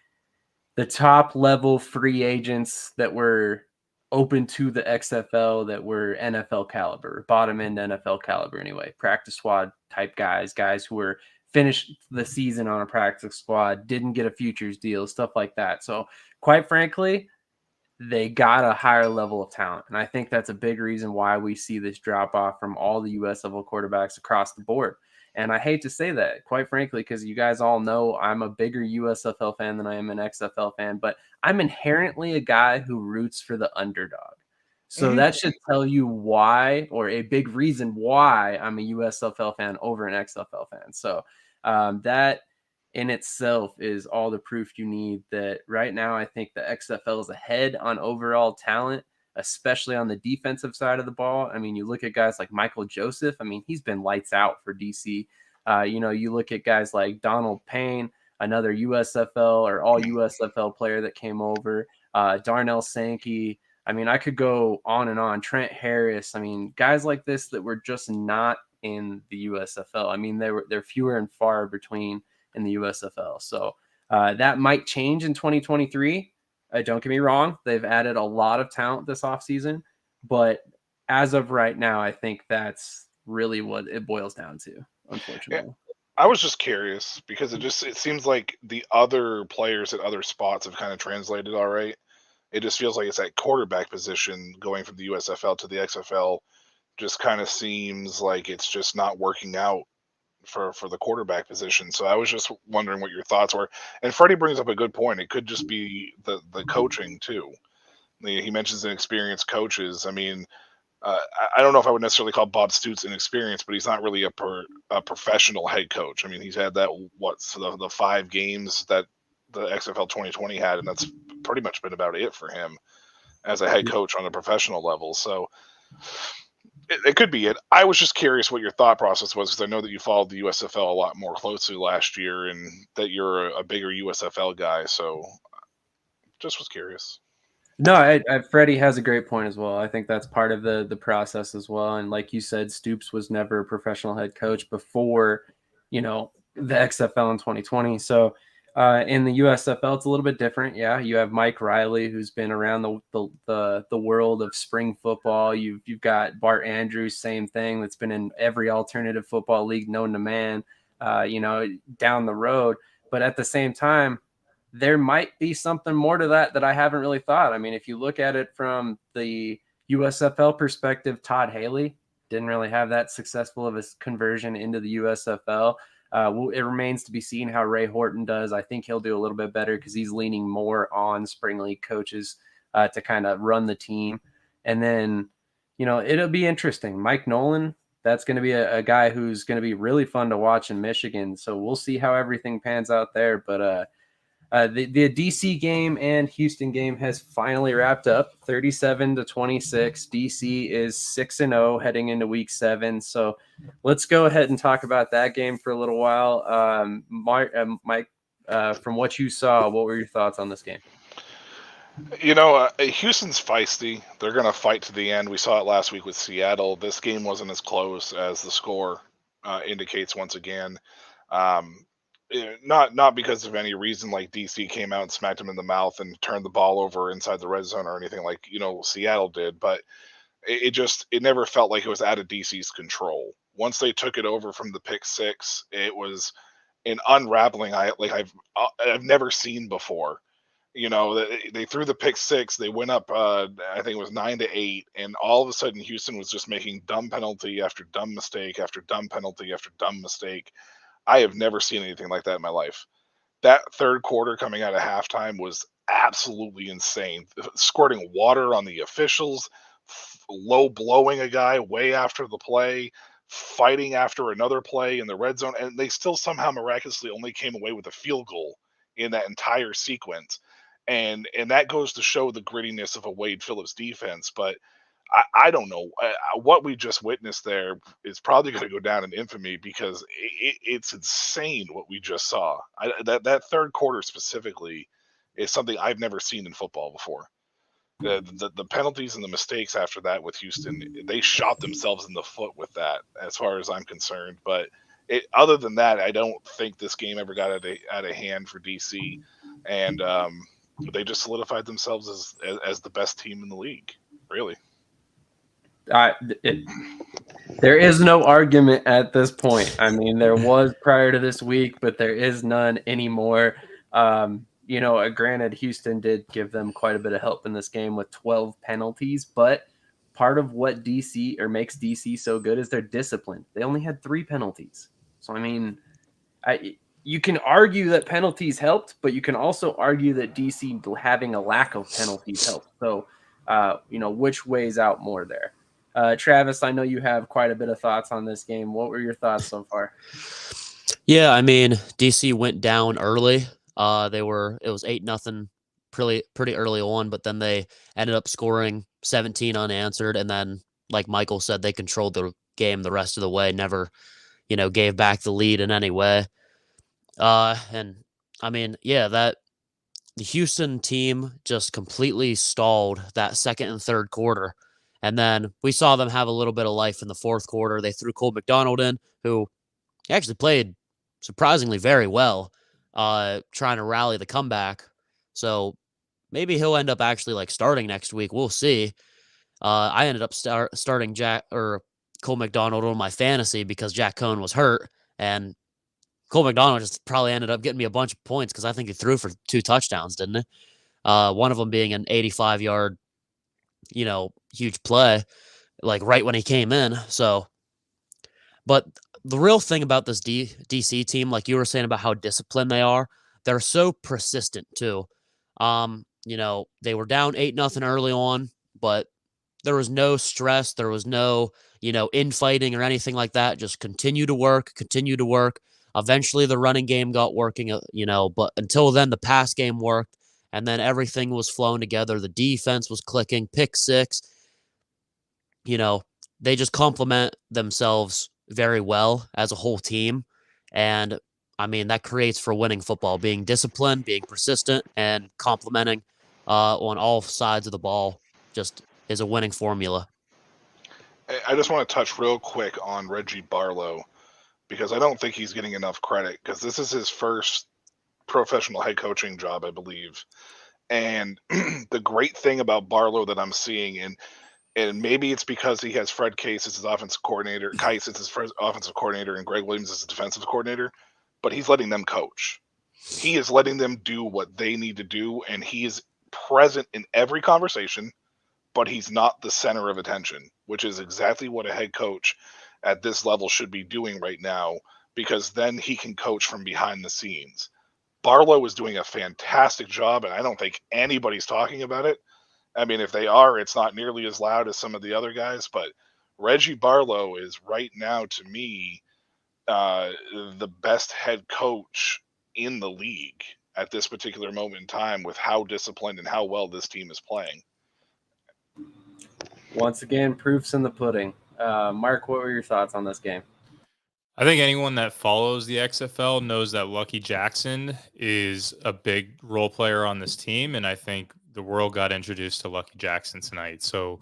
the top level free agents that were open to the XFL that were NFL caliber, bottom end NFL caliber anyway, practice squad type guys who were finished the season on a practice squad, didn't get a futures deal, stuff like that. So quite frankly, they got a higher level of talent. And I think that's a big reason why we see this drop off from all the USFL quarterbacks across the board. And I hate to say that, quite frankly, because you guys all know I'm a bigger USFL fan than I am an XFL fan, but I'm inherently a guy who roots for the underdog. So that should tell you why, or a big reason why I'm a USFL fan over an XFL fan. So that in itself is all the proof you need that right now I think the XFL is ahead on overall talent, especially on the defensive side of the ball. I mean, you look at guys like Michael Joseph. I mean, he's been lights out for DC. You look at guys like Donald Payne, another USFL or all USFL player that came over, Darnell Sankey. I mean, I could go on and on. Trent Harris. I mean, guys like this that were just not in the USFL. I mean, they're fewer and far between in the USFL. So that might change in 2023. Don't get me wrong. They've added a lot of talent this offseason. But as of right now, I think that's really what it boils down to, unfortunately. I was just curious because it seems like the other players at other spots have kind of translated all right. It just feels like it's that quarterback position going from the USFL to the XFL just kind of seems like it's just not working out for the quarterback position. So I was just wondering what your thoughts were. And Freddie brings up a good point. It could just be the coaching too. He mentions inexperienced coaches. I mean, I don't know if I would necessarily call Bob Stoops inexperienced, but he's not really a professional head coach. I mean, he's had that the 5 games that the XFL 2020 had, and that's pretty much been about it for him as a head coach on a professional level. So it could be it. I was just curious what your thought process was, because I know that you followed the USFL a lot more closely last year, and that you're a bigger USFL guy. So just was curious. No, Freddie has a great point as well. I think that's part of the process as well. And like you said, Stoops was never a professional head coach before, the XFL in 2020. So in the USFL, it's a little bit different. Yeah, you have Mike Riley, who's been around the world of spring football. You've got Bart Andrews, same thing. That's been in every alternative football league known to man. Down the road, but at the same time, there might be something more to that I haven't really thought. I mean, if you look at it from the USFL perspective, Todd Haley didn't really have that successful of a conversion into the USFL. It remains to be seen how Ray Horton does. I think he'll do a little bit better because he's leaning more on spring league coaches to kind of run the team. And then, it'll be interesting. Mike Nolan, that's going to be a guy who's going to be really fun to watch in Michigan. So we'll see how everything pans out there. But the DC game and Houston game has finally wrapped up 37-26. DC is 6-0 heading into week 7. So let's go ahead and talk about that game for a little while. Mike, from what you saw, what were your thoughts on this game? Houston's feisty. They're going to fight to the end. We saw it last week with Seattle. This game wasn't as close as the score indicates once again. Not because of any reason like DC came out and smacked him in the mouth and turned the ball over inside the red zone or anything like Seattle did, but it never felt like it was out of DC's control. Once they took it over from the pick 6, it was an unraveling I've never seen before. They threw the pick 6, they went up I think it was 9-8, and all of a sudden Houston was just making dumb penalty after dumb mistake after dumb penalty after dumb mistake. I have never seen anything like that in my life. That third quarter coming out of halftime was absolutely insane. Squirting water on the officials, low blowing a guy way after the play, fighting after another play in the red zone, and they still somehow miraculously only came away with a field goal in that entire sequence. And that goes to show the grittiness of a Wade Phillips defense, but I don't know. What we just witnessed there is probably going to go down in infamy, because it's insane what we just saw. That third quarter specifically is something I've never seen in football before. The penalties and the mistakes after that with Houston, they shot themselves in the foot with that, as far as I'm concerned. But other than that, I don't think this game ever got out of hand for DC, and they just solidified themselves as the best team in the league, really. There is no argument at this point. I mean, there was prior to this week, but there is none anymore. Granted, Houston did give them quite a bit of help in this game with 12 penalties, but part of what DC or makes DC so good is their discipline. They only had 3 penalties. So, I mean, you can argue that penalties helped, but you can also argue that DC having a lack of penalties helped. So, which weighs out more there? Travis, I know you have quite a bit of thoughts on this game. What were your thoughts so far? Yeah, I mean, DC went down early. It was 8-0 pretty early on, but then they ended up scoring 17 unanswered, and then, like Michael said, they controlled the game the rest of the way, never, gave back the lead in any way. And I mean, yeah, the Houston team just completely stalled that second and third quarter. And then we saw them have a little bit of life in the fourth quarter. They threw Cole McDonald in, who actually played surprisingly very well, trying to rally the comeback. So maybe he'll end up actually starting next week. We'll see. I ended up starting Cole McDonald on my fantasy because Jack Cohn was hurt, and Cole McDonald just probably ended up getting me a bunch of points because I think he threw for 2 touchdowns, didn't he? One of them being an 85-yard, huge play, like right when he came in. So, but the real thing about this DC team, like you were saying about how disciplined they are, they're so persistent too. They were down 8-0 early on, but there was no stress. There was no, infighting or anything like that. Just continue to work. Eventually the running game got working, but until then the pass game worked, and then everything was flowing together. The defense was clicking, pick six. They just complement themselves very well as a whole team. And I mean, that creates for winning football, being disciplined, being persistent, and complementing on all sides of the ball just is a winning formula. I just want to touch real quick on Reggie Barlow, because I don't think he's getting enough credit, because this is his first professional head coaching job, I believe. And the great thing about Barlow that I'm seeing, and maybe it's because he has Fred Case as his offensive coordinator, Kice as his offensive coordinator, and Greg Williams as his defensive coordinator, but he's letting them coach. He is letting them do what they need to do, and he is present in every conversation, but he's not the center of attention, which is exactly what a head coach at this level should be doing right now, because then he can coach from behind the scenes. Barlow is doing a fantastic job, and I don't think anybody's talking about it. I mean, if they are, it's not nearly as loud as some of the other guys, but Reggie Barlow is right now, to me, the best head coach in the league at this particular moment in time, with how disciplined and how well this team is playing. Once again, proof's in the pudding. Mark, what were your thoughts on this game? I think anyone that follows the XFL knows that Lucky Jackson is a big role player on this team, and I think the world got introduced to Lucky Jackson tonight. So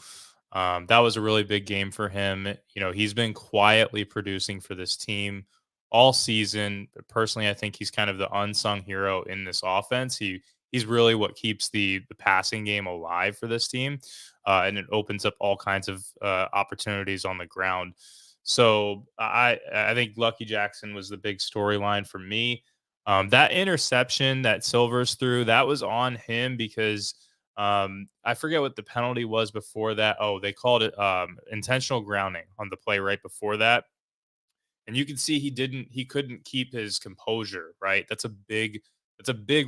that was a really big game for him. He's been quietly producing for this team all season. But personally, I think he's kind of the unsung hero in this offense. He's really what keeps the passing game alive for this team, and it opens up all kinds of opportunities on the ground. So I think Lucky Jackson was the big storyline for me. That interception that Silvers threw, that was on him because I forget what the penalty was before that. Oh, they called it intentional grounding on the play right before that. And you can see he couldn't keep his composure, right? That's a big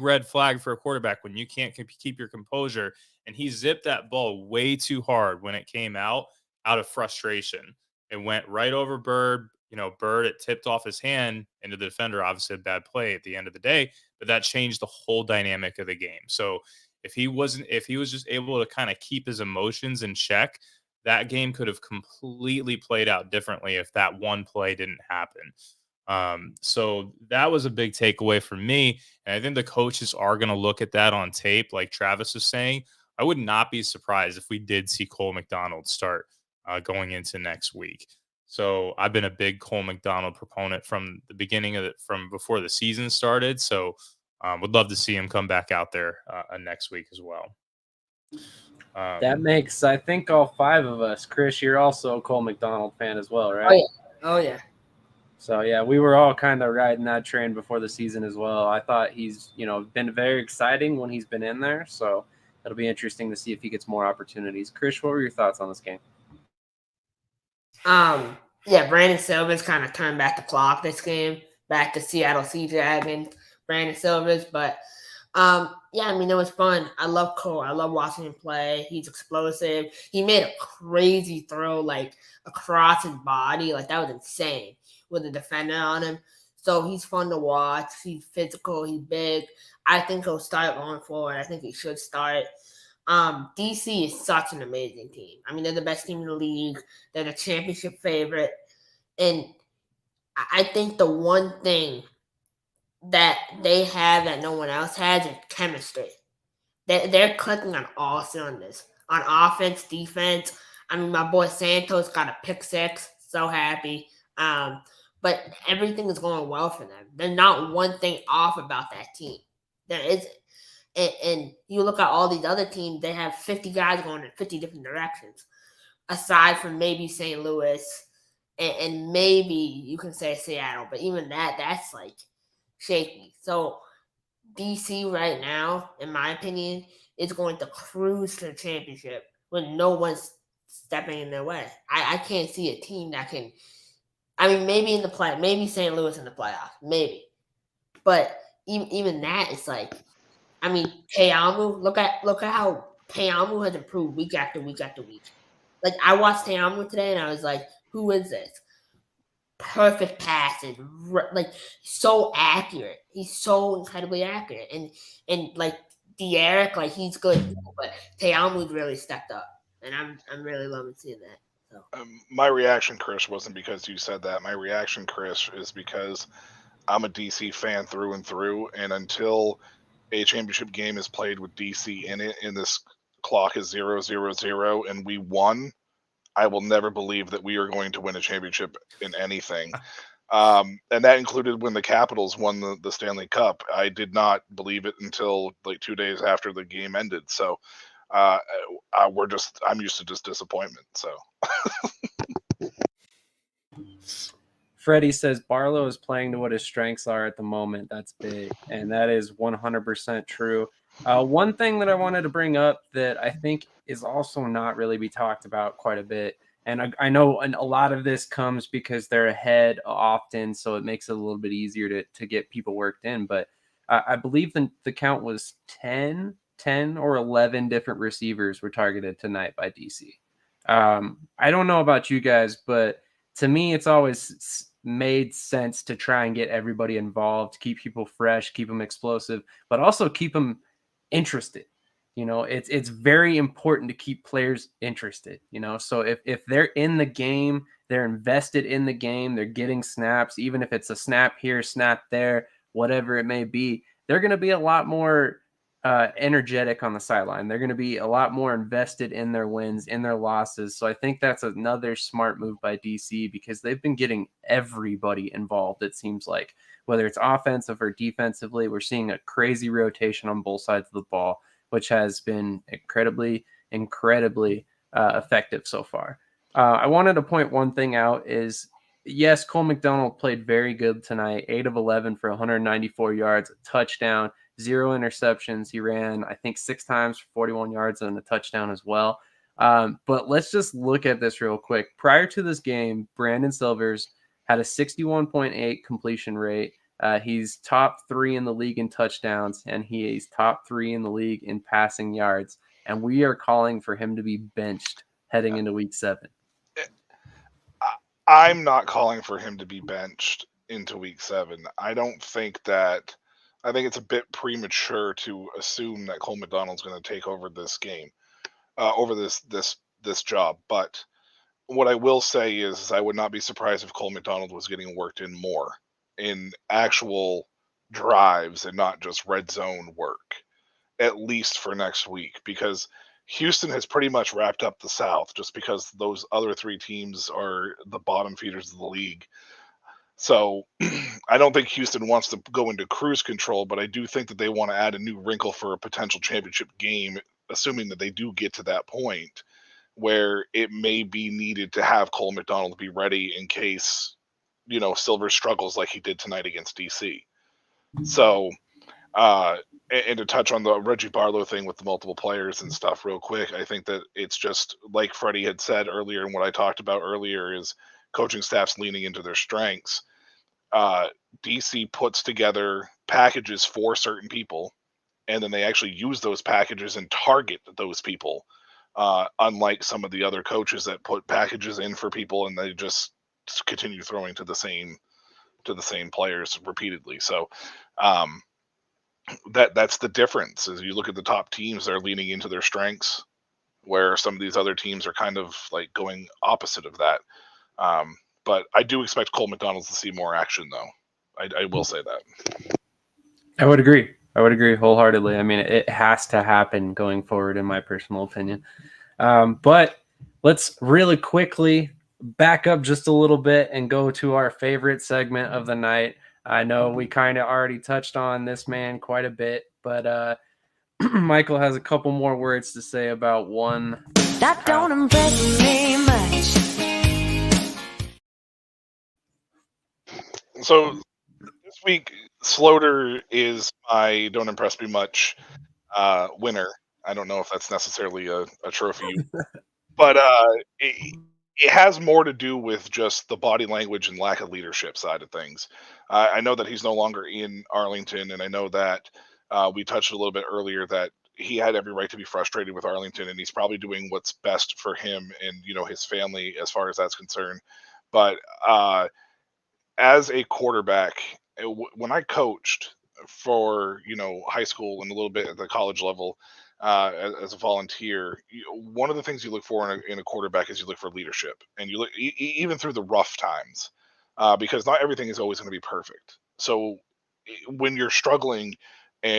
red flag for a quarterback when you can't keep your composure. And he zipped that ball way too hard when it came out of frustration. It went right over Bird. Bird, it tipped off his hand into the defender. Obviously a bad play at the end of the day, but that changed the whole dynamic of the game. So if he was just able to kind of keep his emotions in check, that game could have completely played out differently if that one play didn't happen. So that was a big takeaway for me. And I think the coaches are going to look at that on tape. Like Travis was saying, I would not be surprised if we did see Cole McDonald start going into next week. So I've been a big Cole McDonald proponent from the beginning of it, from before the season started. So would love to see him come back out there next week as well. That makes, I think, all five of us. Chris, you're also a Cole McDonald fan as well, right? Oh, yeah. So, yeah, we were all kind of riding that train before the season as well. I thought he's, been very exciting when he's been in there. So it'll be interesting to see if he gets more opportunities. Chris, what were your thoughts on this game? Brandon Silvers kind of turned back the clock this game, back to Seattle Sea Dragons, Brandon Silvers. But, it was fun. I love Cole. I love watching him play. He's explosive. He made a crazy throw, like, across his body. Like, that was insane with a defender on him. So he's fun to watch. He's physical. He's big. I think he'll start going forward. I think he should start. DC is such an amazing team. I mean, they're the best team in the league. They're the championship favorite. And I think the one thing that they have that no one else has is chemistry. They're clicking on all cylinders. On offense, defense. I mean, my boy Santos got a pick six. So happy. But everything is going well for them. There's not one thing off about that team. There isn't. And you look at all these other teams, they have 50 guys going in 50 different directions. Aside from maybe St. Louis and maybe you can say Seattle. But even that's like shaky. So DC right now, in my opinion, is going to cruise to the championship when no one's stepping in their way. I can't see a team that can. I mean, maybe in the play, maybe St. Louis in the playoffs, maybe. But even that, it's like, I mean, Teamu. Look at how Teamu has improved week after week after week. Like, I watched Teamu today, and I was like, "Who is this?" Perfect passes, like so accurate. He's so incredibly accurate, and like De'Eric, like he's good, but Teamu's really stepped up, and I'm really loving seeing that. So. My reaction, Chris, wasn't because you said that. My reaction, Chris, is because I'm a DC fan through and through, and until a championship game is played with DC in it, and this clock is 0-0-0, and we won, I will never believe that we are going to win a championship in anything. And that included when the Capitals won the Stanley Cup. I did not believe it until like 2 days after the game ended. So I'm used to just disappointment. So Freddie says Barlow is playing to what his strengths are at the moment. That's big. And that is 100% true. One thing that I wanted to bring up that I think is also not really be talked about quite a bit. And I know a lot of this comes because they're ahead often, so it makes it a little bit easier to get people worked in. But I believe the count was 10 or 11 different receivers were targeted tonight by DC. I don't know about you guys, but to me, it's always made sense to try and get everybody involved, keep people fresh, keep them explosive, but also keep them interested. You know, it's very important to keep players interested, you know. So if they're in the game, they're invested in the game, they're getting snaps, even if it's a snap here, snap there, whatever it may be, they're going to be a lot more energetic on the sideline. They're going to be a lot more invested in their wins, in their losses. So I think that's another smart move by DC because they've been getting everybody involved, it seems like, whether it's offensive or defensively. We're seeing a crazy rotation on both sides of the ball, which has been incredibly effective so far. I wanted to point one thing out is, yes, Cole McDonald played very good tonight, 8 of 11 for 194 yards, a touchdown, 0 interceptions. He ran, I think, 6 times for 41 yards and a touchdown as well. But let's just look at this real quick. Prior to this game, Brandon Silvers had a 61.8 completion rate. He's top 3 in the league in touchdowns, and he is top 3 in the league in passing yards. And we are calling for him to be benched heading into week 7. I'm not calling for him to be benched into week 7. I think it's a bit premature to assume that Cole McDonald's going to take over this game, over this job. But what I will say is I would not be surprised if Cole McDonald was getting worked in more in actual drives and not just red zone work, at least for next week, because Houston has pretty much wrapped up the South just because those other 3 teams are the bottom feeders of the league. So I don't think Houston wants to go into cruise control, but I do think that they want to add a new wrinkle for a potential championship game, assuming that they do get to that point where it may be needed to have Cole McDonald be ready in case, you know, Silver struggles like he did tonight against DC. So, and to touch on the Reggie Barlow thing with the multiple players and stuff real quick, I think that it's just like Freddie had said earlier and what I talked about earlier is coaching staffs leaning into their strengths. DC puts together packages for certain people, and then they actually use those packages and target those people. Unlike some of the other coaches that put packages in for people and they just continue throwing to the same players repeatedly. So that's the difference. As you look at the top teams, they're leaning into their strengths, where some of these other teams are kind of like going opposite of that. But I do expect Cole McDonald to see more action, though. I will say that. I would agree wholeheartedly. I mean, it has to happen going forward, in my personal opinion. But let's really quickly back up just a little bit and go to our favorite segment of the night. I know we kind of already touched on this man quite a bit, but Michael has a couple more words to say about one. That don't impress me much. So this week, Slaughter is my don't impress me much winner. I don't know if that's necessarily a trophy, but it has more to do with just the body language and lack of leadership side of things. I know that he's no longer in Arlington, and I know that we touched a little bit earlier that he had every right to be frustrated with Arlington, and he's probably doing what's best for him and his family as far as that's concerned. But as a quarterback, when I coached for high school and a little bit at the college level as a volunteer, one of the things you look for in a quarterback is you look for leadership, and you look even through the rough times, because not everything is always going to be perfect. So when you're struggling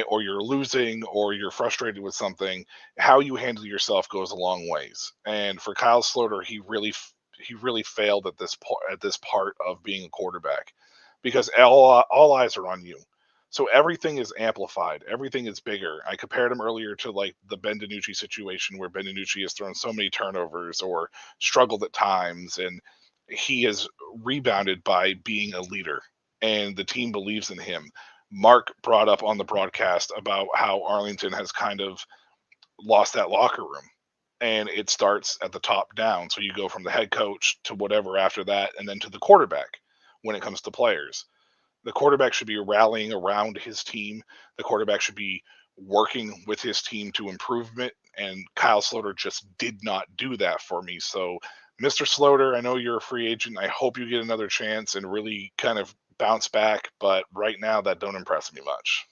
or you're losing or you're frustrated with something, how you handle yourself goes a long ways. And for Kyle Slaughter, he really failed at this part of being a quarterback, because all eyes are on you. So everything is amplified. Everything is bigger. I compared him earlier to like the Ben DiNucci situation, where Ben DiNucci has thrown so many turnovers or struggled at times, and he has rebounded by being a leader, and the team believes in him. Mark brought up on the broadcast about how Arlington has kind of lost that locker room, and it starts at the top down. So you go from the head coach to whatever after that, and then to the quarterback when it comes to players. The quarterback should be rallying around his team. The quarterback should be working with his team to improvement, and Kyle Slaughter just did not do that for me. So, Mr. Slaughter, I know you're a free agent. I hope you get another chance and really kind of bounce back, but right now that don't impress me much.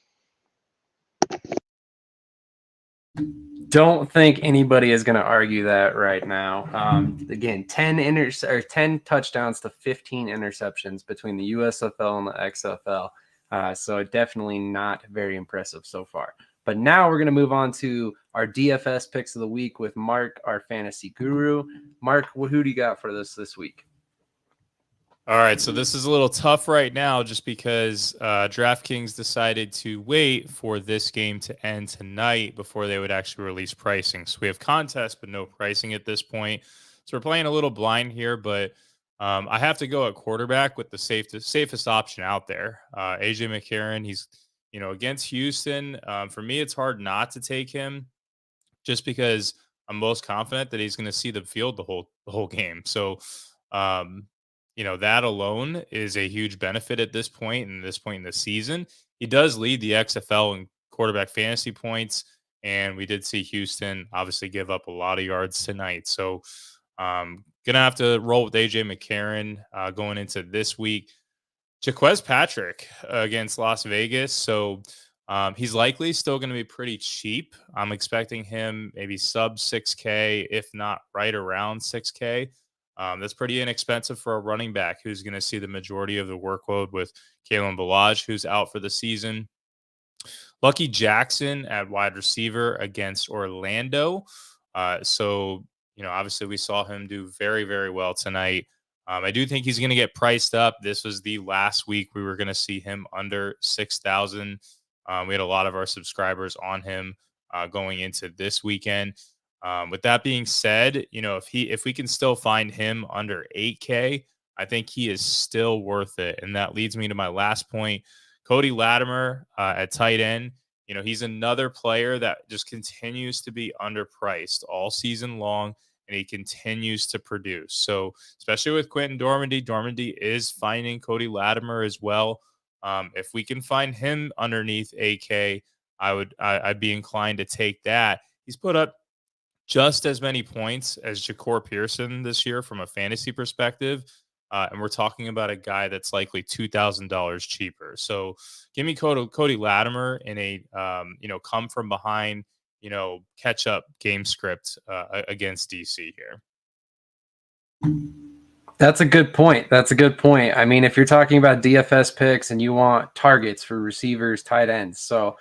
Don't think anybody is going to argue that right now. Again, 10 touchdowns to 15 interceptions between the USFL and the XFL. So definitely not very impressive so far. But now we're going to move on to our DFS picks of the week with Mark, our fantasy guru. Mark, who do you got for this week? All right, so this is a little tough right now just because DraftKings decided to wait for this game to end tonight before they would actually release pricing. So we have contests, but no pricing at this point. So we're playing a little blind here, but I have to go at quarterback with the safest option out there. AJ McCarron, he's against Houston. For me, it's hard not to take him just because I'm most confident that he's going to see the field the whole game. So that alone is a huge benefit at this point in the season. He does lead the XFL in quarterback fantasy points, and we did see Houston obviously give up a lot of yards tonight. So gonna have to roll with AJ McCarron going into this week. Jaquez Patrick against Las Vegas. So he's likely still going to be pretty cheap. I'm expecting him maybe sub 6K, if not right around 6K. That's pretty inexpensive for a running back who's going to see the majority of the workload with Kalen Ballage, who's out for the season. Lucky Jackson at wide receiver against Orlando. Obviously we saw him do very, very well tonight. I do think he's going to get priced up. This was the last week we were going to see him under 6,000. We had a lot of our subscribers on him going into this weekend. With that being said, if we can still find him under 8K, I think he is still worth it. And that leads me to my last point. Cody Latimer at tight end. He's another player that just continues to be underpriced all season long, and he continues to produce. So especially with Quentin Dormady is finding Cody Latimer as well. If we can find him underneath 8K, I'd be inclined to take that. He's put up just as many points as Ja'Cour Pearson this year from a fantasy perspective. And we're talking about a guy that's likely $2,000 cheaper. So give me Cody Latimer in a, come from behind, catch up game script against DC here. That's a good point. I mean, if you're talking about DFS picks and you want targets for receivers, tight ends, so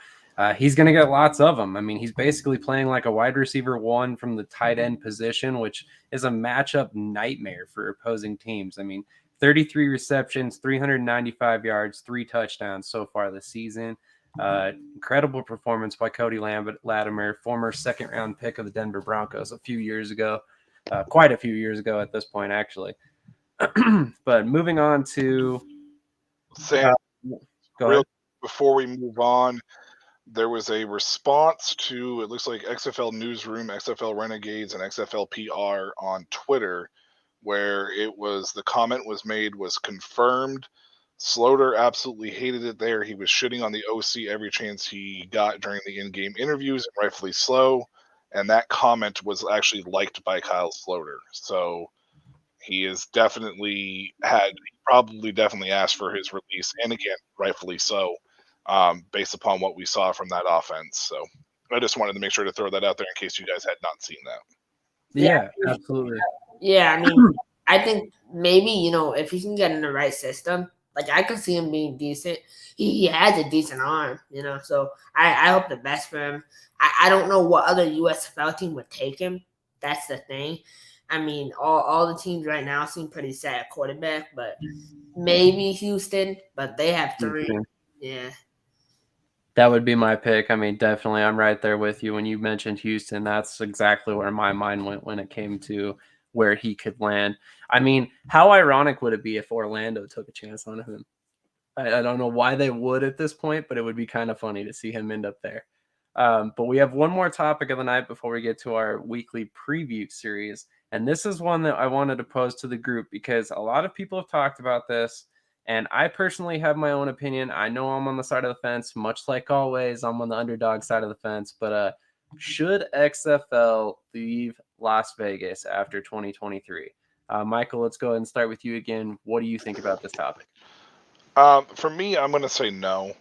he's going to get lots of them. I mean, he's basically playing like a wide receiver one from the tight end position, which is a matchup nightmare for opposing teams. I mean, 33 receptions, 395 yards, 3 touchdowns so far this season. Incredible performance by Cody Latimer, former second-round pick of the Denver Broncos a few years ago. Quite a few years ago at this point, actually. But moving on to Sam, Go real ahead. before we move on, there was a response to, it looks like XFL Newsroom, XFL Renegades, and XFL PR on Twitter, where the comment was made was confirmed. Slaughter absolutely hated it there. He was shitting on the OC every chance he got during the in-game interviews, and rightfully so. And that comment was actually liked by Kyle Slaughter. So he is definitely probably definitely asked for his release, and again, rightfully so, based upon what we saw from that offense. So I just wanted to make sure to throw that out there in case you guys had not seen that. Yeah, absolutely. Yeah, I mean, I think maybe, if he can get in the right system, like I could see him being decent. He has a decent arm, so I hope the best for him. I don't know what other USFL team would take him. That's the thing. I mean, all the teams right now seem pretty set at quarterback, but maybe Houston, but they have 3. Houston. Yeah. That would be my pick. I mean, definitely, I'm right there with you. When you mentioned Houston, that's exactly where my mind went when it came to where he could land. I mean, how ironic would it be if Orlando took a chance on him? I don't know why they would at this point, but it would be kind of funny to see him end up there. But we have one more topic of the night before we get to our weekly preview series. And this is one that I wanted to pose to the group because a lot of people have talked about this. And I personally have my own opinion. I know I'm on the side of the fence, much like always. I'm on the underdog side of the fence. But should XFL leave Las Vegas after 2023? Michael, let's go ahead and start with you again. What do you think about this topic? For me, I'm going to say no.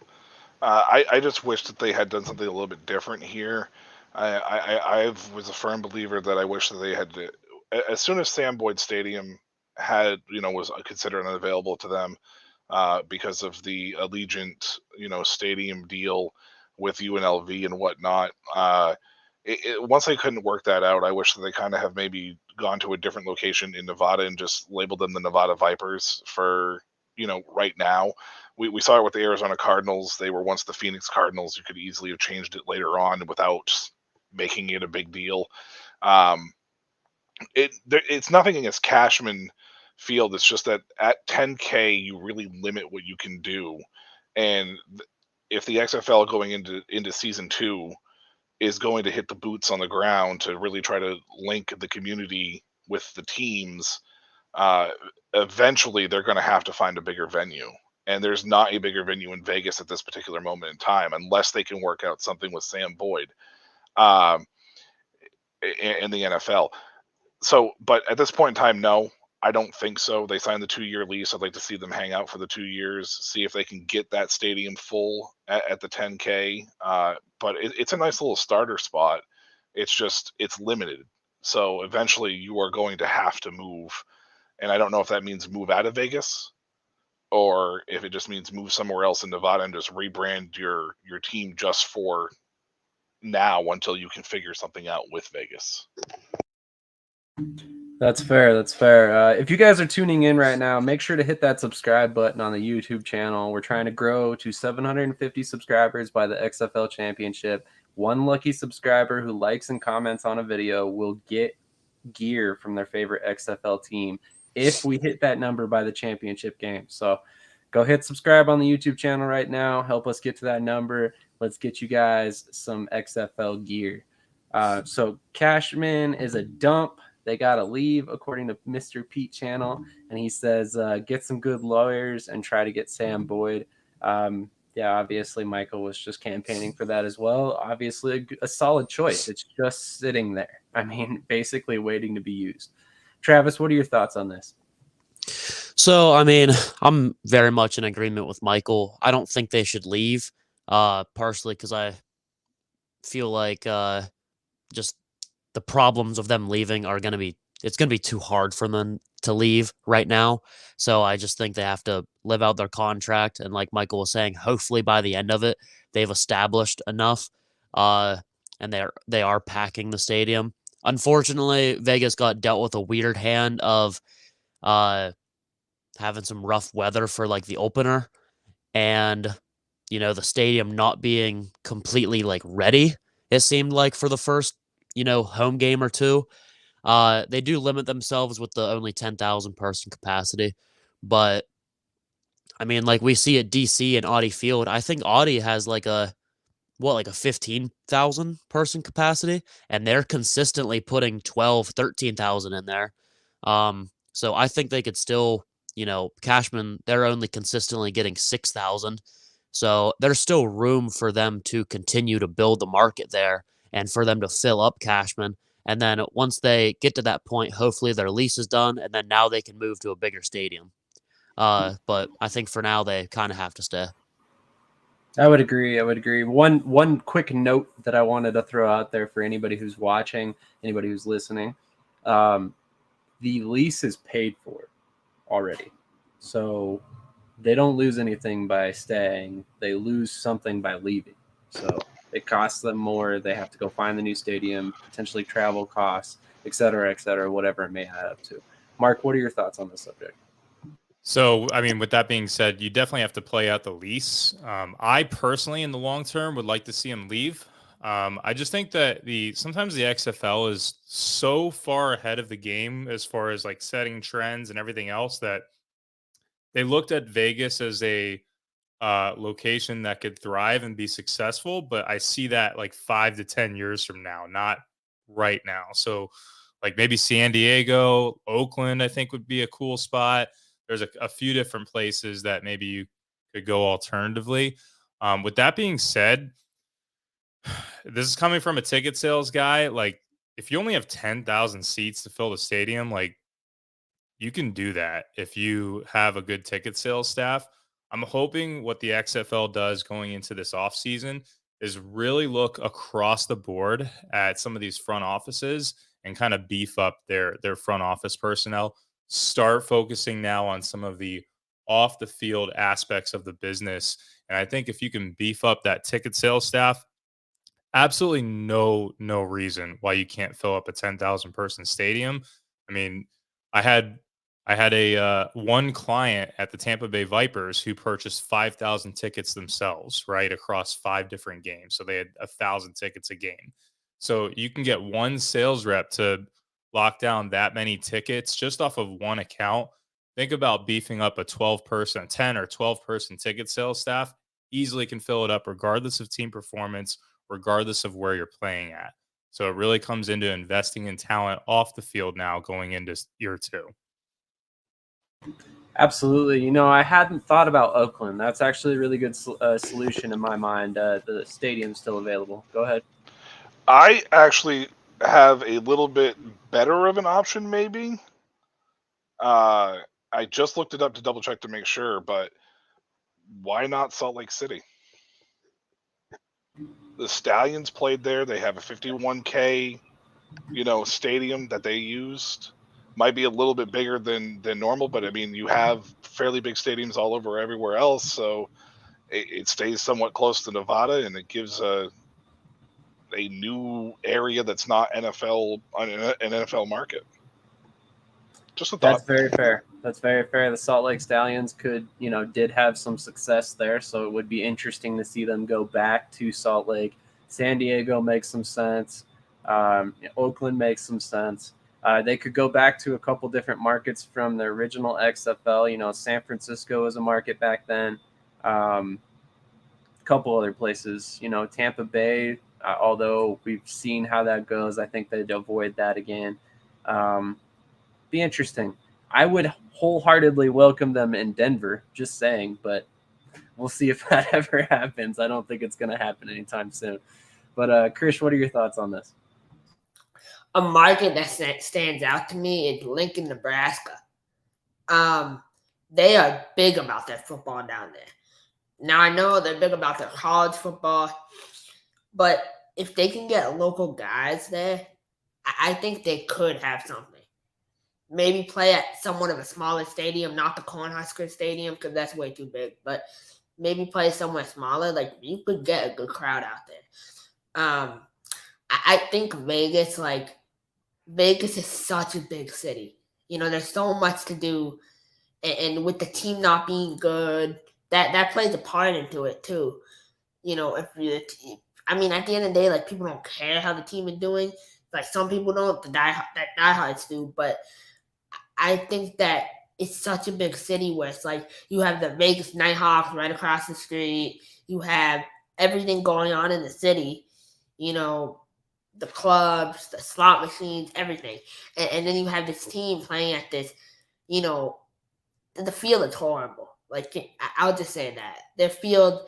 I just wish that they had done something a little bit different here. I was a firm believer that I wish that they had to, as soon as Sam Boyd Stadium was considered unavailable to them because of the Allegiant stadium deal with UNLV and whatnot. Once they couldn't work that out, I wish that they kind of have maybe gone to a different location in Nevada and just labeled them the Nevada Vipers for right now. We saw it with the Arizona Cardinals. They were once the Phoenix Cardinals. You could easily have changed it later on without making it a big deal. It's nothing against Cashman Field. It's just that at 10K, you really limit what you can do. And if the XFL going into season 2 is going to hit the boots on the ground to really try to link the community with the teams, eventually they're going to have to find a bigger venue. And there's not a bigger venue in Vegas at this particular moment in time, unless they can work out something with Sam Boyd in the NFL. So, but at this point in time, no, I don't think so. They signed the 2-year lease. I'd like to see them hang out for the 2 years, see if they can get that stadium full at the 10K. But it's a nice little starter spot. It's limited. So eventually you are going to have to move. And I don't know if that means move out of Vegas or if it just means move somewhere else in Nevada and just rebrand your team just for now until you can figure something out with Vegas. That's fair. That's fair. If you guys are tuning in right now, make sure to hit that subscribe button on the YouTube channel. We're trying to grow to 750 subscribers by the XFL Championship. One lucky subscriber who likes and comments on a video will get gear from their favorite XFL team if we hit that number by the championship game. So go hit subscribe on the YouTube channel right now. Help us get to that number. Let's get you guys some XFL gear. So Cashman is a dump. They got to leave, according to Mr. Pete Channel. And he says, get some good lawyers and try to get Sam Boyd. Yeah, obviously Michael was just campaigning for that as well. Obviously a solid choice. It's just sitting there. I mean, basically waiting to be used. Travis, what are your thoughts on this? So, I mean, I'm very much in agreement with Michael. I don't think they should leave, partially because I feel like just the problems of them leaving are going to be, it's going to be too hard for them to leave right now. So I just think they have to live out their contract. And like Michael was saying, hopefully by the end of it, they've established enough and they are packing the stadium. Unfortunately, Vegas got dealt with a weird hand of having some rough weather for like the opener and, the stadium not being completely like ready. It seemed like for the first, home game or two. They do limit themselves with the only 10,000 person capacity, but I mean, like we see at DC and Audi Field, I think Audi has like a 15,000 person capacity, and they're consistently putting 12, 13,000 in there. So I think they could still, Cashman, they're only consistently getting 6,000. So there's still room for them to continue to build the market there and for them to fill up Cashman. And then once they get to that point, hopefully their lease is done, and then now they can move to a bigger stadium. But I think for now they kind of have to stay. I would agree. One quick note that I wanted to throw out there for anybody who's watching, anybody who's listening, the lease is paid for already. So they don't lose anything by staying. They lose something by leaving. So it costs them more. They have to go find the new stadium, potentially travel costs, et cetera, whatever it may add up to. Mark, what are your thoughts on this subject? So, I mean, with that being said, you definitely have to play out the lease. I personally, in the long term, would like to see him leave. I just think that sometimes the XFL is so far ahead of the game as far as like setting trends and everything else that they looked at Vegas as a location that could thrive and be successful. But I see that like 5 to 10 years from now, not right now. So, like maybe San Diego, Oakland, I think would be a cool spot. There's a few different places that maybe you could go alternatively. With that being said, this is coming from a ticket sales guy. Like, if you only have 10,000 seats to fill the stadium, like, you can do that if you have a good ticket sales staff. I'm hoping what the XFL does going into this offseason is really look across the board at some of these front offices and kind of beef up their front office personnel. Start focusing now on some of the off the field aspects of the business. And I think if you can beef up that ticket sales staff, absolutely no reason why you can't fill up a 10,000 person stadium. I mean, I had a one client at the Tampa Bay Vipers who purchased 5,000 tickets themselves, right, across 5 different games. So they had 1,000 tickets a game. So you can get one sales rep to lock down that many tickets just off of one account. Think about beefing up a 12-person, 10 or 12-person ticket sales staff. Easily can fill it up regardless of team performance, regardless of where you're playing at. So it really comes into investing in talent off the field now going into year 2. Absolutely. I hadn't thought about Oakland. That's actually a really good solution in my mind. The stadium's still available. Go ahead. I actually have a little bit better of an option, maybe. I just looked it up to double check to make sure, but why not Salt Lake City? The Stallions played there. They have a 51K, stadium that they used. Might be a little bit bigger than normal, but I mean, you have fairly big stadiums all over everywhere else, so it stays somewhat close to Nevada, and it gives a new area that's not an NFL market. Just a thought. That's very fair. The Salt Lake Stallions did have some success there, so it would be interesting to see them go back to Salt Lake. San Diego makes some sense. Oakland makes some sense. They could go back to a couple different markets from the original XFL. San Francisco was a market back then. A couple other places. Tampa Bay, although we've seen how that goes, I think they'd avoid that again. Be interesting. I would wholeheartedly welcome them in Denver, just saying, but we'll see if that ever happens. I don't think it's going to happen anytime soon. But Chris, what are your thoughts on this? A market that stands out to me is Lincoln, Nebraska. They are big about their football down there. Now, I know they're big about their college football, but if they can get local guys there, I think they could have something. Maybe play at somewhat of a smaller stadium, not the Cornhusker Stadium, because that's way too big, but maybe play somewhere smaller. Like, you could get a good crowd out there. I think Vegas is such a big city. There's so much to do, and with the team not being good, that plays a part into it too. At the end of the day, like, people don't care how the team is doing. Like, some people don't, that diehards do, but I think that it's such a big city where it's like you have the Vegas Nighthawks right across the street. You have everything going on in the city, you know, the clubs, the slot machines, everything. And then you have this team playing at this, you know, the field is horrible. Like, I'll just say that. Their field,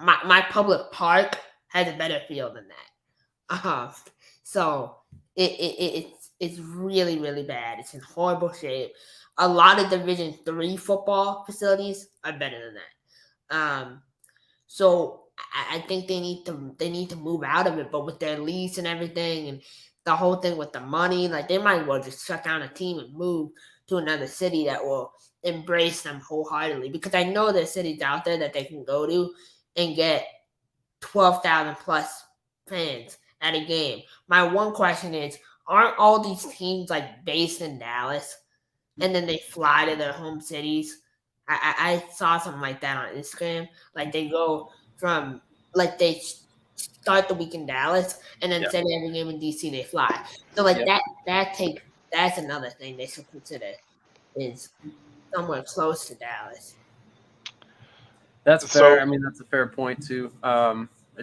my public park has a better field than that. So it's really, really bad. It's in horrible shape. A lot of Division III football facilities are better than that. So I think they need to move out of it. But with their lease and everything, and the whole thing with the money, like they might as well just shut down a team and move to another city that will embrace them wholeheartedly. Because I know there's cities out there that they can go to and get 12,000 plus fans at a game. My one question is, aren't all these teams like based in Dallas, and then they fly to their home cities? I saw something like that on Instagram. Like they go from like they start the week in Dallas, and then send every game in DC they fly. So like that's another thing they should consider is somewhere close to Dallas. That's fair. I mean, that's a fair point too.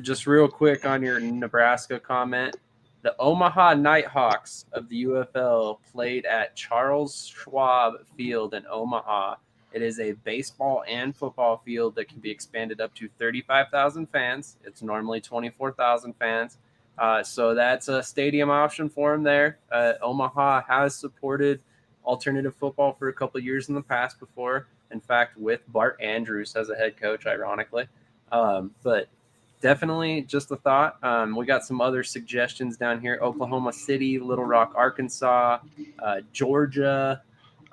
Just real quick on your Nebraska comment, the Omaha Nighthawks of the UFL played at Charles Schwab Field in Omaha. It is a baseball and football field that can be expanded up to 35,000 fans. It's normally 24,000 fans. So that's a stadium option for them there. Omaha has supported alternative football for a couple of years in the past before. In fact, with Bart Andrews as a head coach, ironically. But definitely just a thought. We got some other suggestions down here. Oklahoma City, Little Rock, Arkansas, Georgia.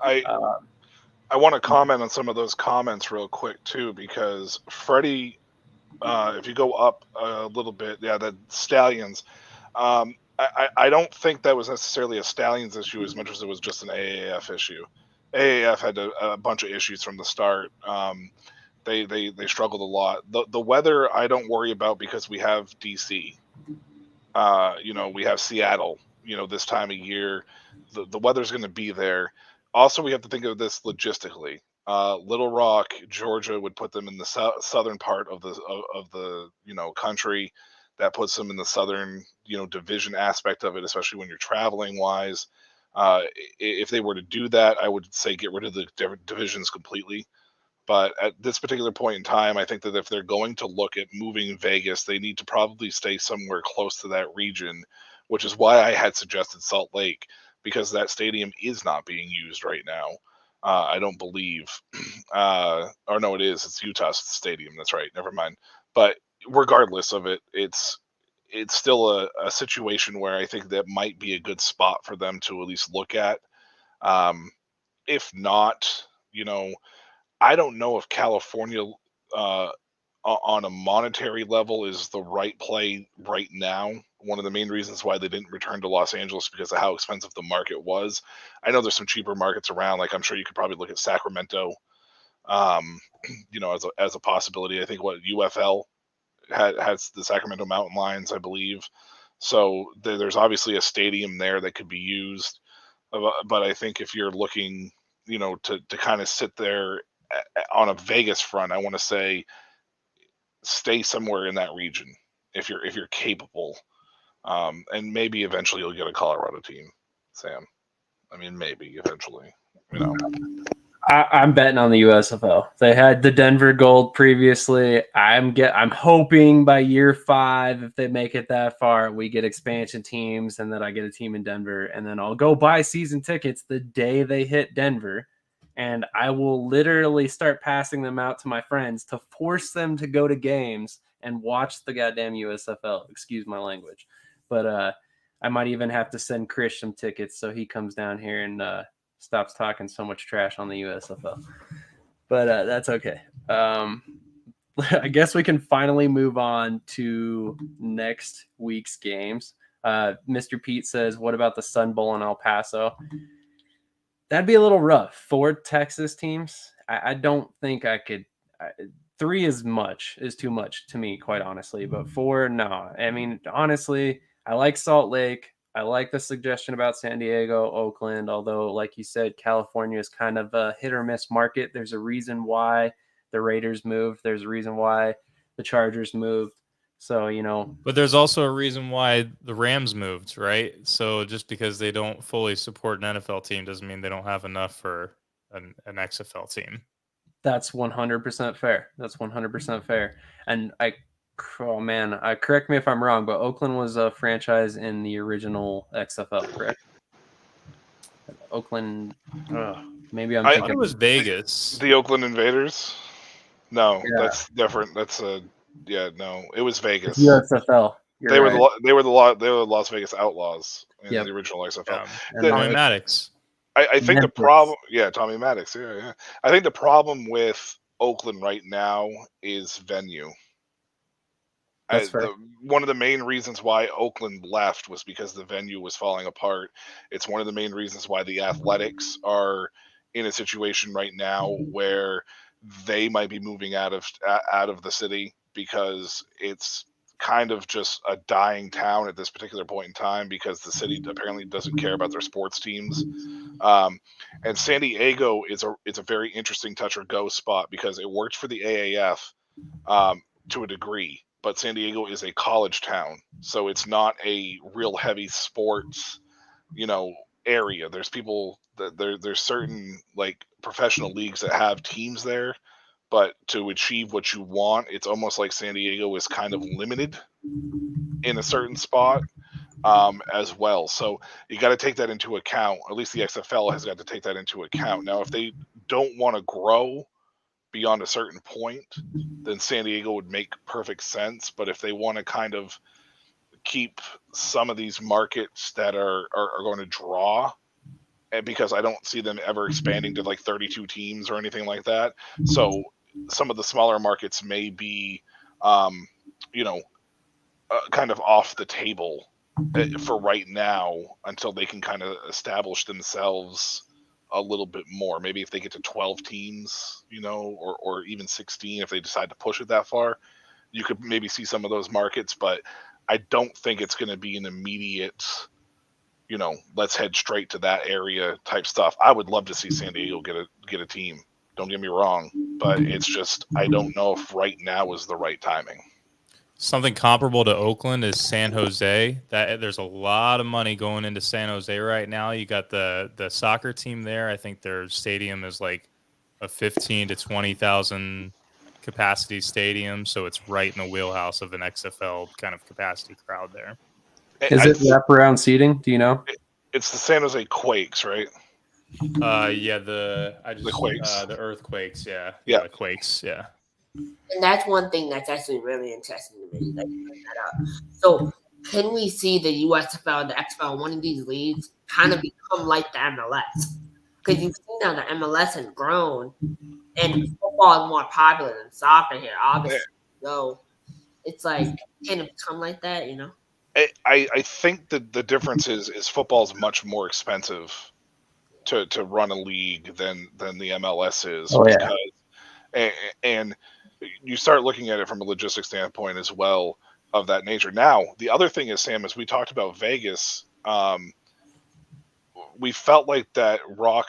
I want to comment on some of those comments real quick, too, because Freddie, if you go up a little bit, the Stallions, I don't think that was necessarily a Stallions issue as much as it was just an AAF issue. AAF had a bunch of issues from the start. They struggled a lot. The weather I don't worry about because we have DC. We have Seattle. This time of year, the weather's going to be there. Also, we have to think of this logistically. Little Rock, Georgia would put them in the southern part of the country. That puts them in the southern division aspect of it, especially when you're traveling wise. If they were to do that, I would say get rid of the divisions completely. But at this particular point in time, I think that if they're going to look at moving Vegas, they need to probably stay somewhere close to that region, which is why I had suggested Salt Lake, because that stadium is not being used right now. I don't believe. Or no, it is. It's Utah's stadium. That's right. Never mind. But regardless of it, it's still a situation where I think that might be a good spot for them to at least look at. If not, I don't know if California on a monetary level is the right play right now. One of the main reasons why they didn't return to Los Angeles because of how expensive the market was. I know there's some cheaper markets around. Like I'm sure you could probably look at Sacramento, as a possibility. I think UFL has the Sacramento Mountain Lions, I believe. So there's obviously a stadium there that could be used. But I think if you're looking, to kind of sit there on a Vegas front, I want to say stay somewhere in that region if you're capable. And maybe eventually you'll get a Colorado team, Sam. I mean, maybe eventually, I'm betting on the USFL. They had the Denver Gold previously. I'm hoping by year 5, if they make it that far, we get expansion teams, and then I get a team in Denver, and then I'll go buy season tickets the day they hit Denver, and I will literally start passing them out to my friends to force them to go to games and watch the goddamn USFL. Excuse my language, but I might even have to send Chris some tickets so he comes down here and stops talking so much trash on the USFL. But that's okay. I guess we can finally move on to next week's games. Mr. Pete says, what about the Sun Bowl in El Paso? That'd be a little rough. 4 Texas teams. I don't think I could. 3 is too much to me, quite honestly. But 4, no. I mean, honestly, I like Salt Lake. I like the suggestion about San Diego, Oakland, although, like you said, California is kind of a hit or miss market. There's a reason why the Raiders moved. There's a reason why the Chargers moved. So, But there's also a reason why the Rams moved, right? So just because they don't fully support an NFL team doesn't mean they don't have enough for an XFL team. That's 100% fair. That's 100% fair. And correct me if I'm wrong, but Oakland was a franchise in the original XFL, correct? Oakland, maybe I'm I thinking thought it was Vegas. The Oakland Invaders? No, Yeah. that's different. That's no, it was Vegas. USFL. They were the Las Vegas Outlaws in the original XFL. And Tommy Maddox. I think Memphis. the problem, Tommy Maddox, yeah. I think the problem with Oakland right now is venue. That's fair. One of the main reasons why Oakland left was because the venue was falling apart. It's one of the main reasons why the Athletics are in a situation right now where they might be moving out of the city because it's kind of just a dying town at this particular point in time because the city apparently doesn't care about their sports teams. And San Diego is a very interesting touch or go spot because it works for the AAF to a degree, but San Diego is a college town, so it's not a real heavy sports, area. There's people that there's certain like professional leagues that have teams there, but to achieve what you want, it's almost like San Diego is kind of limited in a certain spot as well. So you got to take that into account. At least the XFL has got to take that into account. Now, if they don't want to grow beyond a certain point, then San Diego would make perfect sense. But if they want to kind of keep some of these markets that are going to draw, and because I don't see them ever expanding to like 32 teams or anything like that. So some of the smaller markets may be, kind of off the table for right now until they can kind of establish themselves a little bit more. Maybe if they get to 12 teams, or even 16, if they decide to push it that far, you could maybe see some of those markets, but I don't think it's going to be an immediate, let's head straight to that area type stuff. I would love to see San Diego get a team. Don't get me wrong, but it's just, I don't know if right now is the right timing. Something comparable to Oakland is San Jose. That there's a lot of money going into San Jose right now. You got the soccer team there. I think their stadium is like a 15 to 20,000 capacity stadium, so it's right in the wheelhouse of an XFL kind of capacity crowd there. Is it wraparound seating? Do you know? It's the San Jose Quakes, right? The Quakes. The Earthquakes, yeah, Yeah, the Quakes, yeah. And that's one thing that's actually really interesting to me that you bring that up. So, can we see the USFL and the XFL, one of these leagues, kind of become like the MLS? Because you've seen how the MLS has grown, and football is more popular than soccer here, obviously. So, it's like, can it become like that, I think that the difference is football is much more expensive to run a league than the MLS is. Oh, yeah. Because, and you start looking at it from a logistics standpoint as well of that nature. Now, the other thing is, Sam, as we talked about Vegas, we felt like that Rock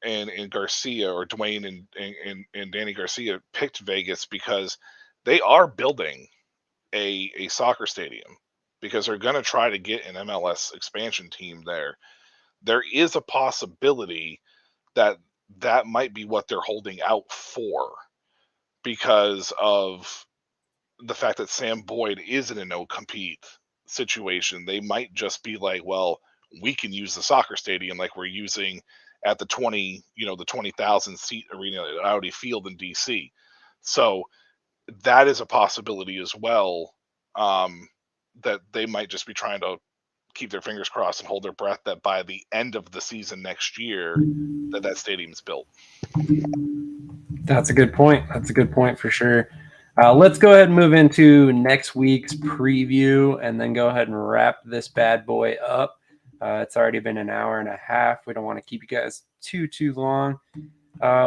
and Garcia, or Dwayne and Danny Garcia, picked Vegas because they are building a soccer stadium because they're going to try to get an MLS expansion team there. There is a possibility that might be what they're holding out for, because of the fact that Sam Boyd is in a no-compete situation. They might just be like, well, we can use the soccer stadium like we're using at the 20,000 seat arena at Audi Field in DC. So that is a possibility as well, that they might just be trying to keep their fingers crossed and hold their breath that by the end of the season next year that stadium's built. That's a good point. That's a good point for sure. Let's go ahead and move into next week's preview and then go ahead and wrap this bad boy up. It's already been an hour and a half. We don't want to keep you guys too long.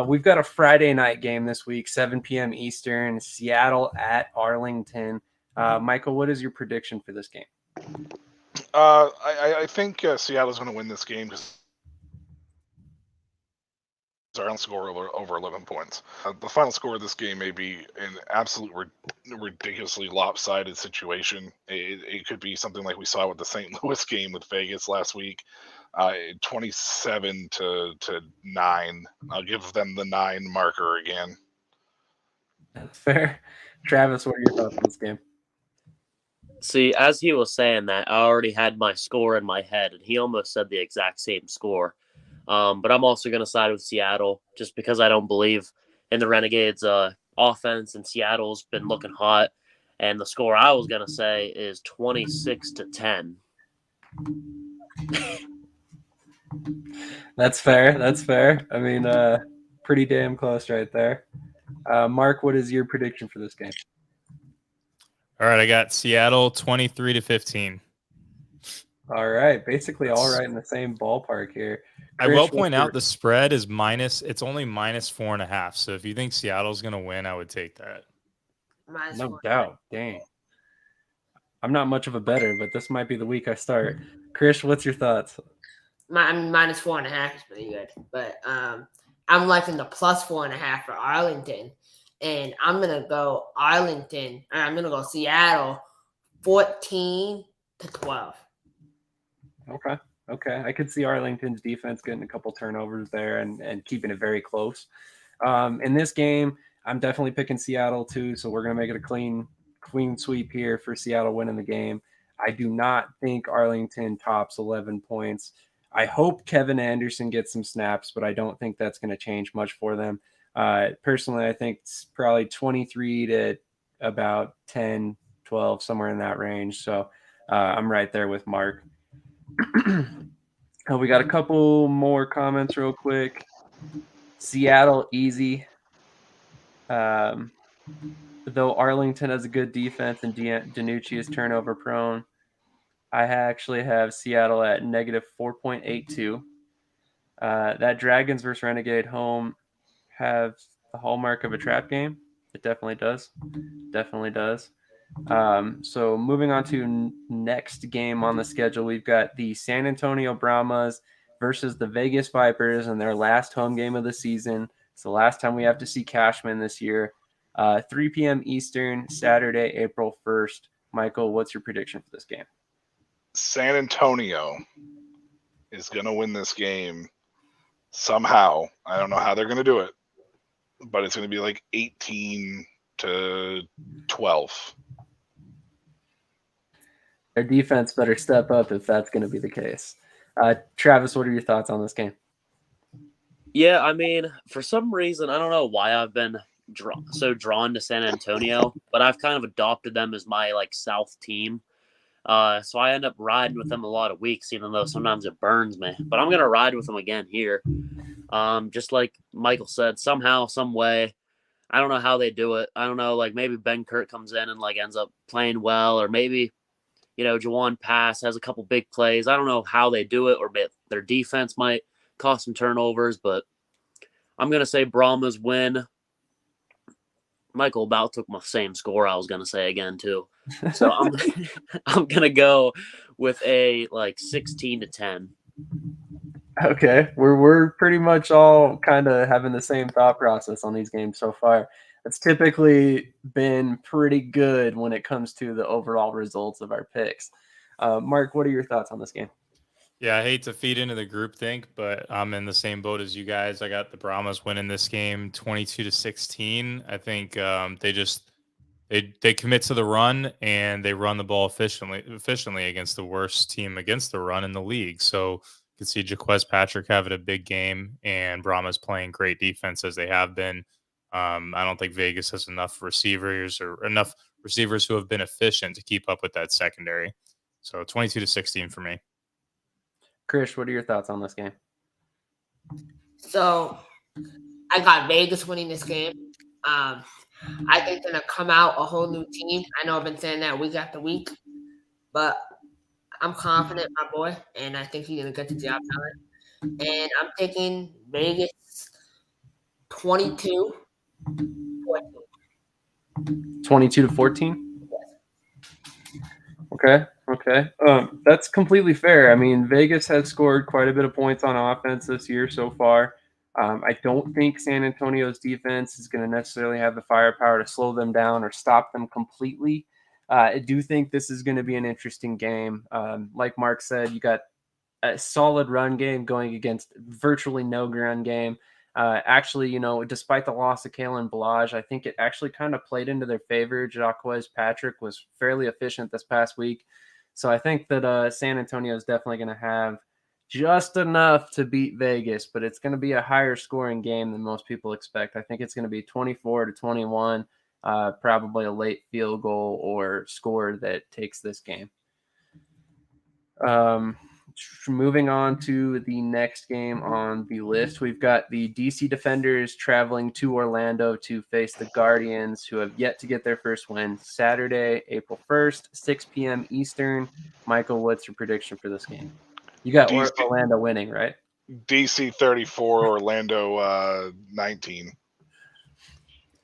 We've got a Friday night game this week, 7 p.m. Eastern, Seattle at Arlington. Michael, what is your prediction for this game? I think Seattle's going to win this game because our own score over 11 points. The final score of this game may be an absolute ridiculously lopsided situation. It could be something like we saw with the St. Louis game with Vegas last week, 27 to 9. I'll give them the 9 marker again. That's fair. Travis, what are your thoughts on this game? See, as he was saying that, I already had my score in my head, and he almost said the exact same score. But I'm also going to side with Seattle just because I don't believe in the Renegades' offense, and Seattle's been looking hot. And the score I was going to say is 26-10. That's fair. That's fair. I mean, pretty damn close right there. Mark, what is your prediction for this game? All right, I got Seattle 23-15. All right, basically all right in the same ballpark here. I will point out the spread is it's only -4.5. So if you think Seattle's going to win, I would take that. No doubt. Dang. I'm not much of a bettor, but this might be the week I start. Chris, what's your thoughts? -4.5 is pretty good, but I'm liking the +4.5 for Arlington, and I'm gonna go Arlington. Or I'm gonna go Seattle, 14-12. Okay. I could see Arlington's defense getting a couple turnovers there and keeping it very close. In this game, I'm definitely picking Seattle too, so we're gonna make it a clean sweep here for Seattle winning the game. I do not think Arlington tops 11 points. I hope Kevin Anderson gets some snaps, but I don't think that's going to change much for them. Personally, I think it's probably 23 to about 10, 12, somewhere in that range. So I'm right there with Mark. We got a couple more comments real quick. Seattle, easy. Though Arlington has a good defense and DiNucci is turnover prone, I actually have Seattle at -4.82. That Dragons versus Renegade home have the hallmark of a trap game. It definitely does. So moving on to next game on the schedule, we've got the San Antonio Brahmas versus the Vegas Vipers in their last home game of the season. It's the last time we have to see Cashman this year. 3 p.m. Eastern, Saturday, April 1st. Michael, what's your prediction for this game? San Antonio is going to win this game somehow. I don't know how they're going to do it, but it's going to be like 18-12. Their defense better step up if that's going to be the case. Travis, what are your thoughts on this game? Yeah, I mean, for some reason, I don't know why I've been so drawn to San Antonio, but I've kind of adopted them as my South team. So I end up riding with them a lot of weeks, even though sometimes it burns me. But I'm gonna ride with them again here. Just like Michael said, somehow, some way. I don't know how they do it. I don't know, maybe Ben Kurt comes in and ends up playing well, or maybe Jawan Pass has a couple big plays. I don't know how they do it, or their defense might cause some turnovers. But I'm gonna say Brahmas win. Michael about took my same score I was gonna say again too. So I'm gonna go with a 16-10. Okay, we're pretty much all kind of having the same thought process on these games so far. It's typically been pretty good when it comes to the overall results of our picks. Mark, what are your thoughts on this game? Yeah, I hate to feed into the groupthink, but I'm in the same boat as you guys. I got the Brahmas winning this game 22-16. I think they commit to the run and they run the ball efficiently against the worst team against the run in the league. So you can see Jaquez Patrick having a big game and Brahmas playing great defense as they have been. I don't think Vegas has enough receivers who have been efficient to keep up with that secondary. So 22-16 for me. Chris, what are your thoughts on this game? So I got Vegas winning this game. I think they're going to come out a whole new team. I know I've been saying that week after week, but I'm confident in my boy, and I think he's going to get the job done. And I'm taking Vegas 22-14. 22-14? Okay. Okay, that's completely fair. I mean, Vegas has scored quite a bit of points on offense this year so far. I don't think San Antonio's defense is going to necessarily have the firepower to slow them down or stop them completely. I do think this is going to be an interesting game. Like Mark said, you got a solid run game going against virtually no ground game. Actually, despite the loss of Kalen Balaj, I think it actually kind of played into their favor. Jacquez Patrick was fairly efficient this past week. So I think that San Antonio is definitely going to have just enough to beat Vegas, but it's going to be a higher scoring game than most people expect. I think it's going to be 24-21, probably a late field goal or score that takes this game. Moving on to the next game on the list, we've got the DC Defenders traveling to Orlando to face the Guardians, who have yet to get their first win. Saturday, April 1st, 6 p.m. Eastern. Michael, what's your prediction for this game? You got Orlando winning, right? DC 34, Orlando 19.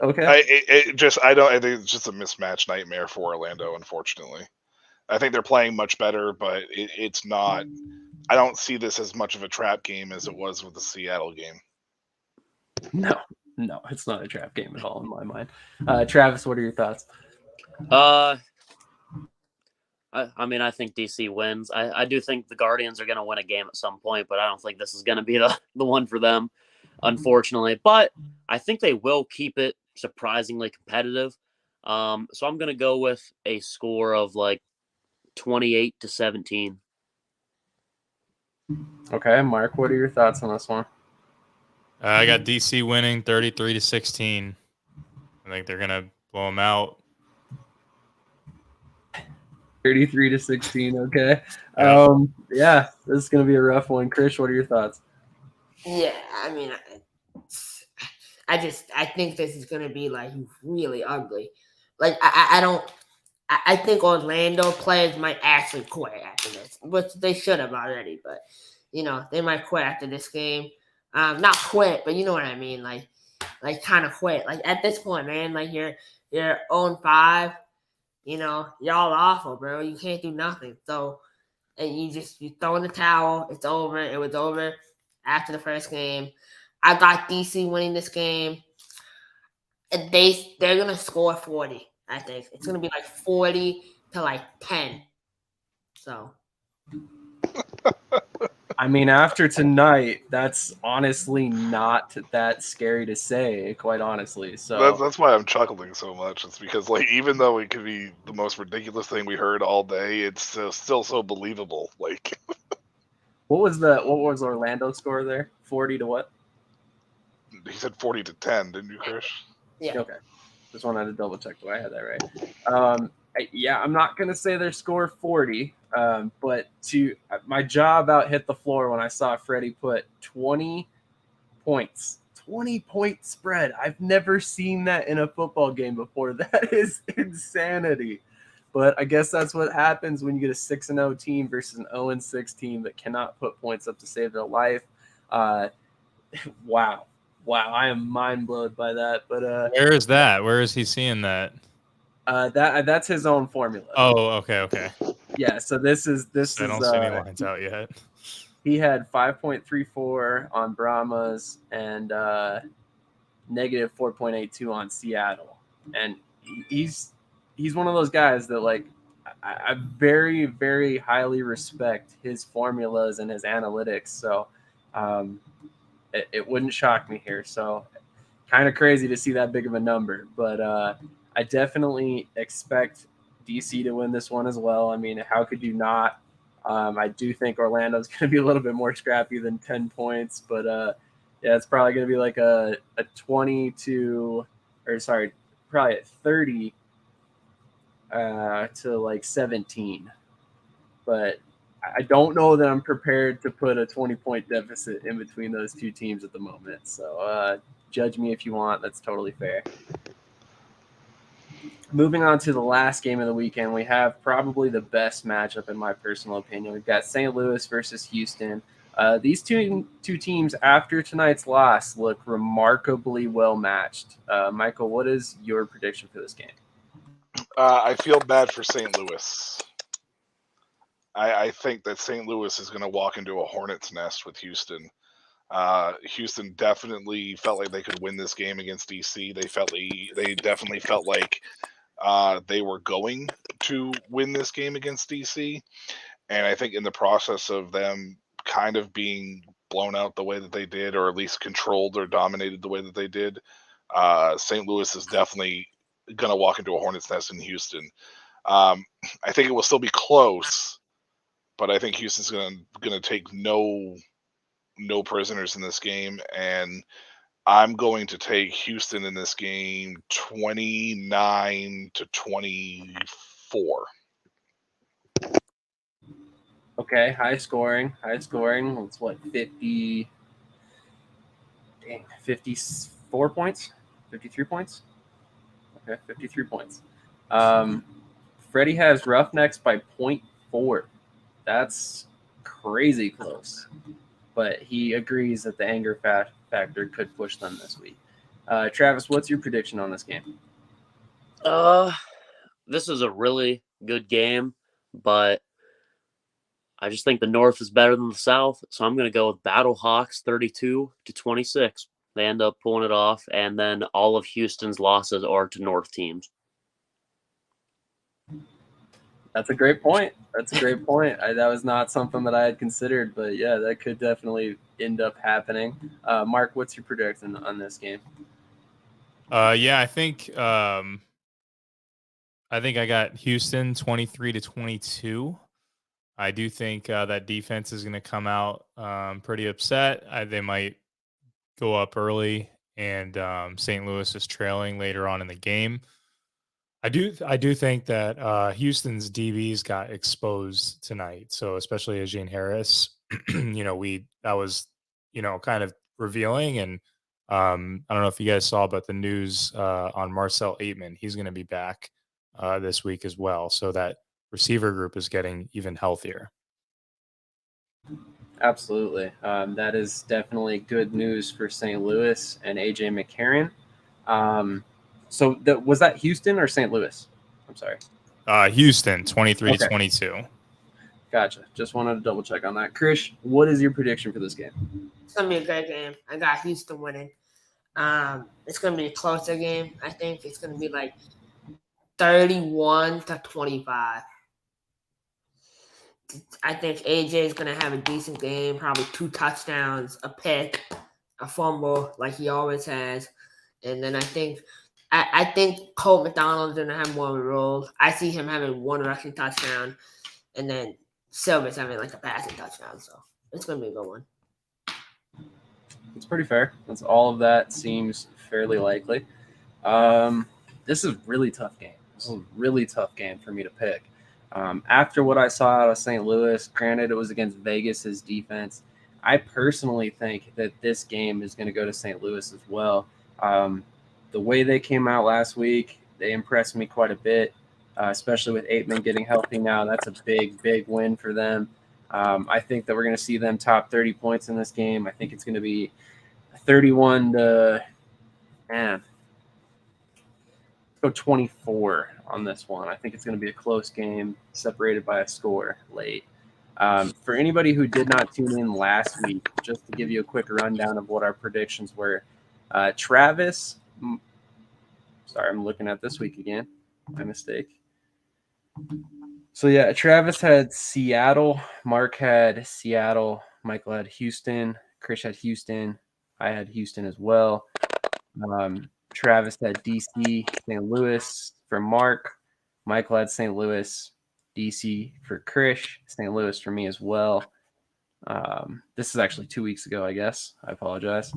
Okay. I think it's just a mismatch nightmare for Orlando, unfortunately. I think they're playing much better, but it's not. I don't see this as much of a trap game as it was with the Seattle game. No, it's not a trap game at all in my mind. Travis, what are your thoughts? I mean, I think DC wins. I do think the Guardians are going to win a game at some point, but I don't think this is going to be the one for them, unfortunately. But I think they will keep it surprisingly competitive. So I'm going to go with a score of like 28-17. Okay, Mark, what are your thoughts on this one? I got DC winning 33-16. I think they're gonna blow them out. 33-16. Okay. Yeah. Yeah, this is gonna be a rough one. Chris, what are your thoughts? Yeah, I mean, I think this is gonna be like really ugly. Like I think Orlando players might actually quit after this, which they should have already. But they might quit after this game. Not quit, but you know what I mean. Like kind of quit. Like at this point, man, like you're 0-5. Y'all awful, bro. You can't do nothing. So and you throw in the towel. It's over. It was over after the first game. I got DC winning this game. And they're gonna score 40. I think it's gonna be like 40-10. So. I mean, after tonight, that's honestly not that scary to say, quite honestly. So that's why I'm chuckling so much. It's because, like, even though it could be the most ridiculous thing we heard all day, it's still so believable. Like, what was Orlando's score there? 40 to what? He said 40-10, didn't you, Chris? Yeah. Okay. Just wanted to double check that I had that right. Yeah, I'm not gonna say their score 40, but my jaw about hit the floor when I saw Freddie put 20 points, 20-point spread. I've never seen that in a football game before. That is insanity. But I guess that's what happens when you get a 6-0 team versus an 0-6 team that cannot put points up to save their life. Wow, I am mind blown by that. But where is that? Where is he seeing that? That's his own formula. Oh, okay. Yeah, so this is. I don't see any lines out yet. He had 5.34 on Brahmas and negative 4.82 on Seattle, and he's one of those guys that, like, I very, very highly respect his formulas and his analytics. So it wouldn't shock me here. So kind of crazy to see that big of a number, but I definitely expect DC to win this one as well. I mean, how could you not? I do think Orlando's going to be a little bit more scrappy than 10 points, but yeah, it's probably going to be like a 30 to like 17. But I don't know that I'm prepared to put a 20-point deficit in between those two teams at the moment. So judge me if you want. That's totally fair. Moving on to the last game of the weekend, we have probably the best matchup in my personal opinion. We've got St. Louis versus Houston. These two teams, after tonight's loss, look remarkably well matched. Michael, what is your prediction for this game? I feel bad for St. Louis. I think that St. Louis is going to walk into a hornet's nest with Houston. Houston definitely felt like they could win this game against DC. They definitely felt like they were going to win this game against DC. And I think in the process of them kind of being blown out the way that they did, or at least controlled or dominated the way that they did, St. Louis is definitely going to walk into a hornet's nest in Houston. I think it will still be close, but I think Houston's going to take no prisoners in this game, and I'm going to take Houston in this game 29-24. Okay, high scoring. It's what, 54 points? 53 points? Okay, 53 points. Freddie has Roughnecks by 0.4. That's crazy close. But he agrees that the anger factor could push them this week. Travis, what's your prediction on this game? This is a really good game, but I just think the North is better than the South, so I'm going to go with Battlehawks 32-26. They end up pulling it off, and then all of Houston's losses are to North teams. That's a great point. That was not something that I had considered, but yeah, that could definitely end up happening. Mark, what's your prediction on this game? Yeah, I think I got Houston 23-22. I do think that defense is going to come out pretty upset. They might go up early, and St. Louis is trailing later on in the game. I do think that Houston's DBs got exposed tonight. So especially Ajane Harris, that was kind of revealing. And I don't know if you guys saw, but the news on Marcel Aitman, he's going to be back this week as well. So that receiver group is getting even healthier. Absolutely. That is definitely good news for St. Louis and AJ McCarron. So was that Houston or St. Louis? I'm sorry. Houston, 23-22. Okay. Gotcha. Just wanted to double check on that. Krish, what is your prediction for this game? It's going to be a great game. I got Houston winning. It's going to be a closer game. I think it's going to be like 31-25. I think AJ is going to have a decent game, probably 2 touchdowns, a pick, a fumble like he always has. And then I think Colt McDonald's going to have more of a role. I see him having 1 rushing touchdown, and then Silver's having like a passing touchdown. So it's going to be a good one. It's pretty fair. That's all of that seems fairly likely. This is a really tough game. This is a really tough game for me to pick. After what I saw out of St. Louis, granted it was against Vegas's defense, I personally think that this game is going to go to St. Louis as well. The way they came out last week, they impressed me quite a bit, especially with Aitman getting healthy now. That's a big, big win for them. I think that we're going to see them top 30 points in this game. I think it's going to be 31 to let's go 24 on this one. I think it's going to be a close game separated by a score late. For anybody who did not tune in last week, just to give you a quick rundown of what our predictions were, Travis, sorry, I'm looking at this week again. My mistake. So, yeah, Travis had Seattle. Mark had Seattle. Michael had Houston. Chris had Houston. I had Houston as well. Travis had DC, St. Louis for Mark. Michael had St. Louis, DC for Chris, St. Louis for me as well. This is actually 2 weeks ago, I guess. I apologize.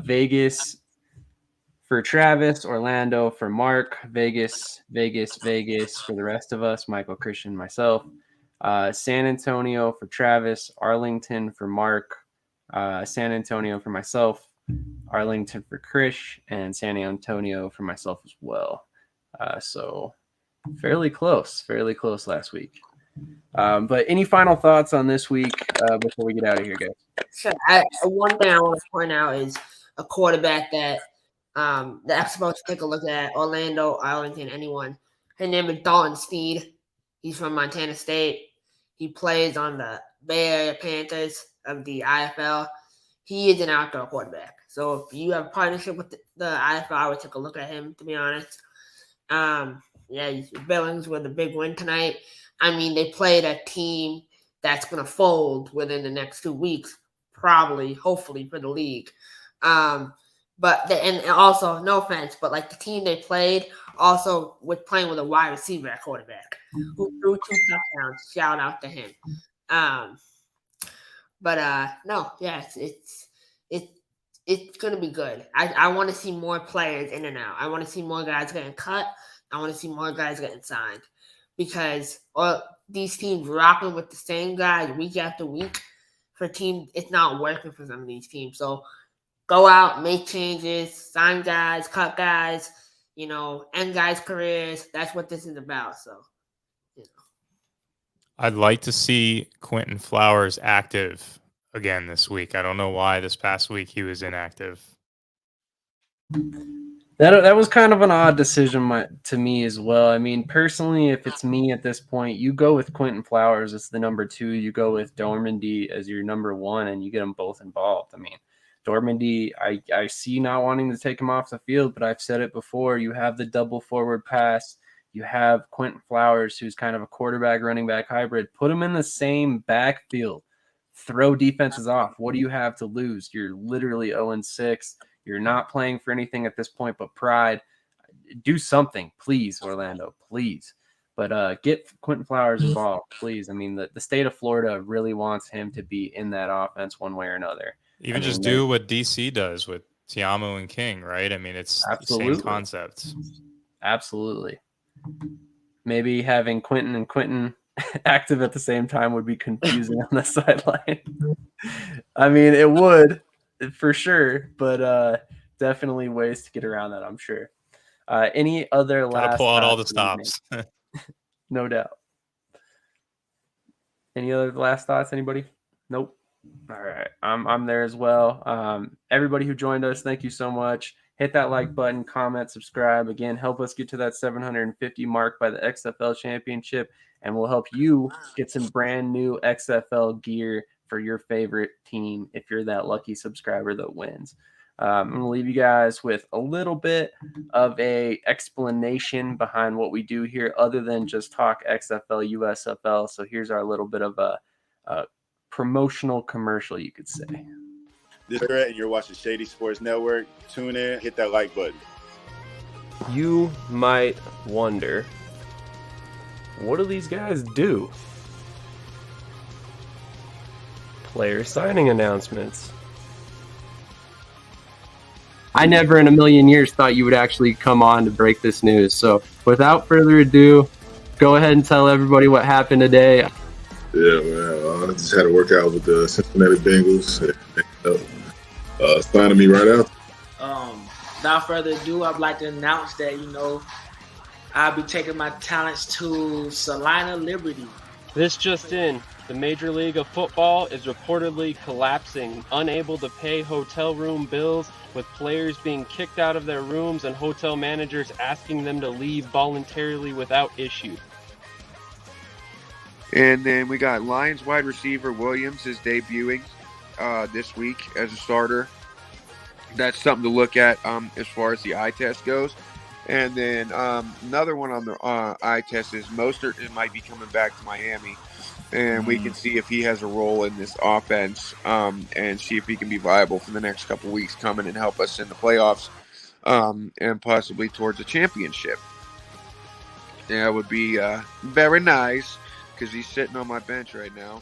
Vegas for Travis, Orlando for Mark, Vegas for the rest of us, Michael, Christian, myself. San Antonio for Travis, Arlington for Mark, San Antonio for myself, Arlington for Chris, and San Antonio for myself as well. So fairly close last week. But any final thoughts on this week before we get out of here, guys? Sure. One thing I want to point out is a quarterback that I'm supposed to take a look at, Orlando, Arlington, anyone. His name is Dalton Sneed. He's from Montana State. He plays on the Bay Area Panthers of the IFL. He is an outdoor quarterback. So if you have a partnership with the IFL, I would take a look at him, to be honest. Billings with a big win tonight. I mean, they played a team that's going to fold within the next 2 weeks, probably, hopefully, for the league. And also, no offense, but like the team they played also was playing with a wide receiver at quarterback who threw 2 touchdowns. Shout out to him. It's going to be good. I want to see more players in and out. I want to see more guys getting cut. I want to see more guys getting signed because these teams rocking with the same guys week after week for teams, it's not working for some of these teams. So go out, make changes, sign guys, cut guys, end guys' careers. That's what this is about. So, I'd like to see Quentin Flowers active again this week. I don't know why this past week he was inactive. That was kind of an odd decision to me as well. I mean, personally, if it's me at this point, you go with Quentin Flowers as the number 2. You go with Dormandy as your number 1, and you get them both involved. I mean, Dormandy, I see not wanting to take him off the field, but I've said it before. You have the double forward pass. You have Quentin Flowers, who's kind of a quarterback running back hybrid. Put him in the same backfield. Throw defenses off. What do you have to lose? You're literally 0-6. You're not playing for anything at this point but pride. Do something, please, Orlando, please. But get Quentin Flowers involved, please. I mean, the state of Florida really wants him to be in that offense one way or another. Even just do what DC does with Tiamo and King, right? I mean, it's the same concept. Absolutely. Maybe having Quentin and Quentin active at the same time would be confusing on the sideline. I mean, it would for sure, but definitely ways to get around that, I'm sure. Any other Gotta pull out all the stops. No doubt. Any other last thoughts? Anybody? Nope. All right. I'm there as well. Everybody who joined us, thank you so much. Hit that like button, comment, subscribe. Again, help us get to that 750 mark by the XFL Championship, and we'll help you get some brand new XFL gear for your favorite team if you're that lucky subscriber that wins. I'm going to leave you guys with a little bit of a explanation behind what we do here other than just talk XFL, USFL. So here's our little bit of a promotional commercial, you could say. This is Brett, and you're watching Shady Sports Network. Tune in, hit that like button. You might wonder, what do these guys do? Player signing announcements. I never in a million years thought you would actually come on to break this news. So without further ado, go ahead and tell everybody what happened today. Yeah, man. I just had a workout with the Cincinnati Bengals. And, signing me right out. Without further ado, I'd like to announce that, I'll be taking my talents to Salina Liberty. This just in. The Major League of Football is reportedly collapsing, unable to pay hotel room bills, with players being kicked out of their rooms and hotel managers asking them to leave voluntarily without issue. And then we got Lions wide receiver Williams is debuting this week as a starter. That's something to look at as far as the eye test goes. And then another one on the eye test is Mostert might be coming back to Miami. And we can see if he has a role in this offense and see if he can be viable for the next couple weeks coming and help us in the playoffs and possibly towards a championship. That would be very nice because he's sitting on my bench right now.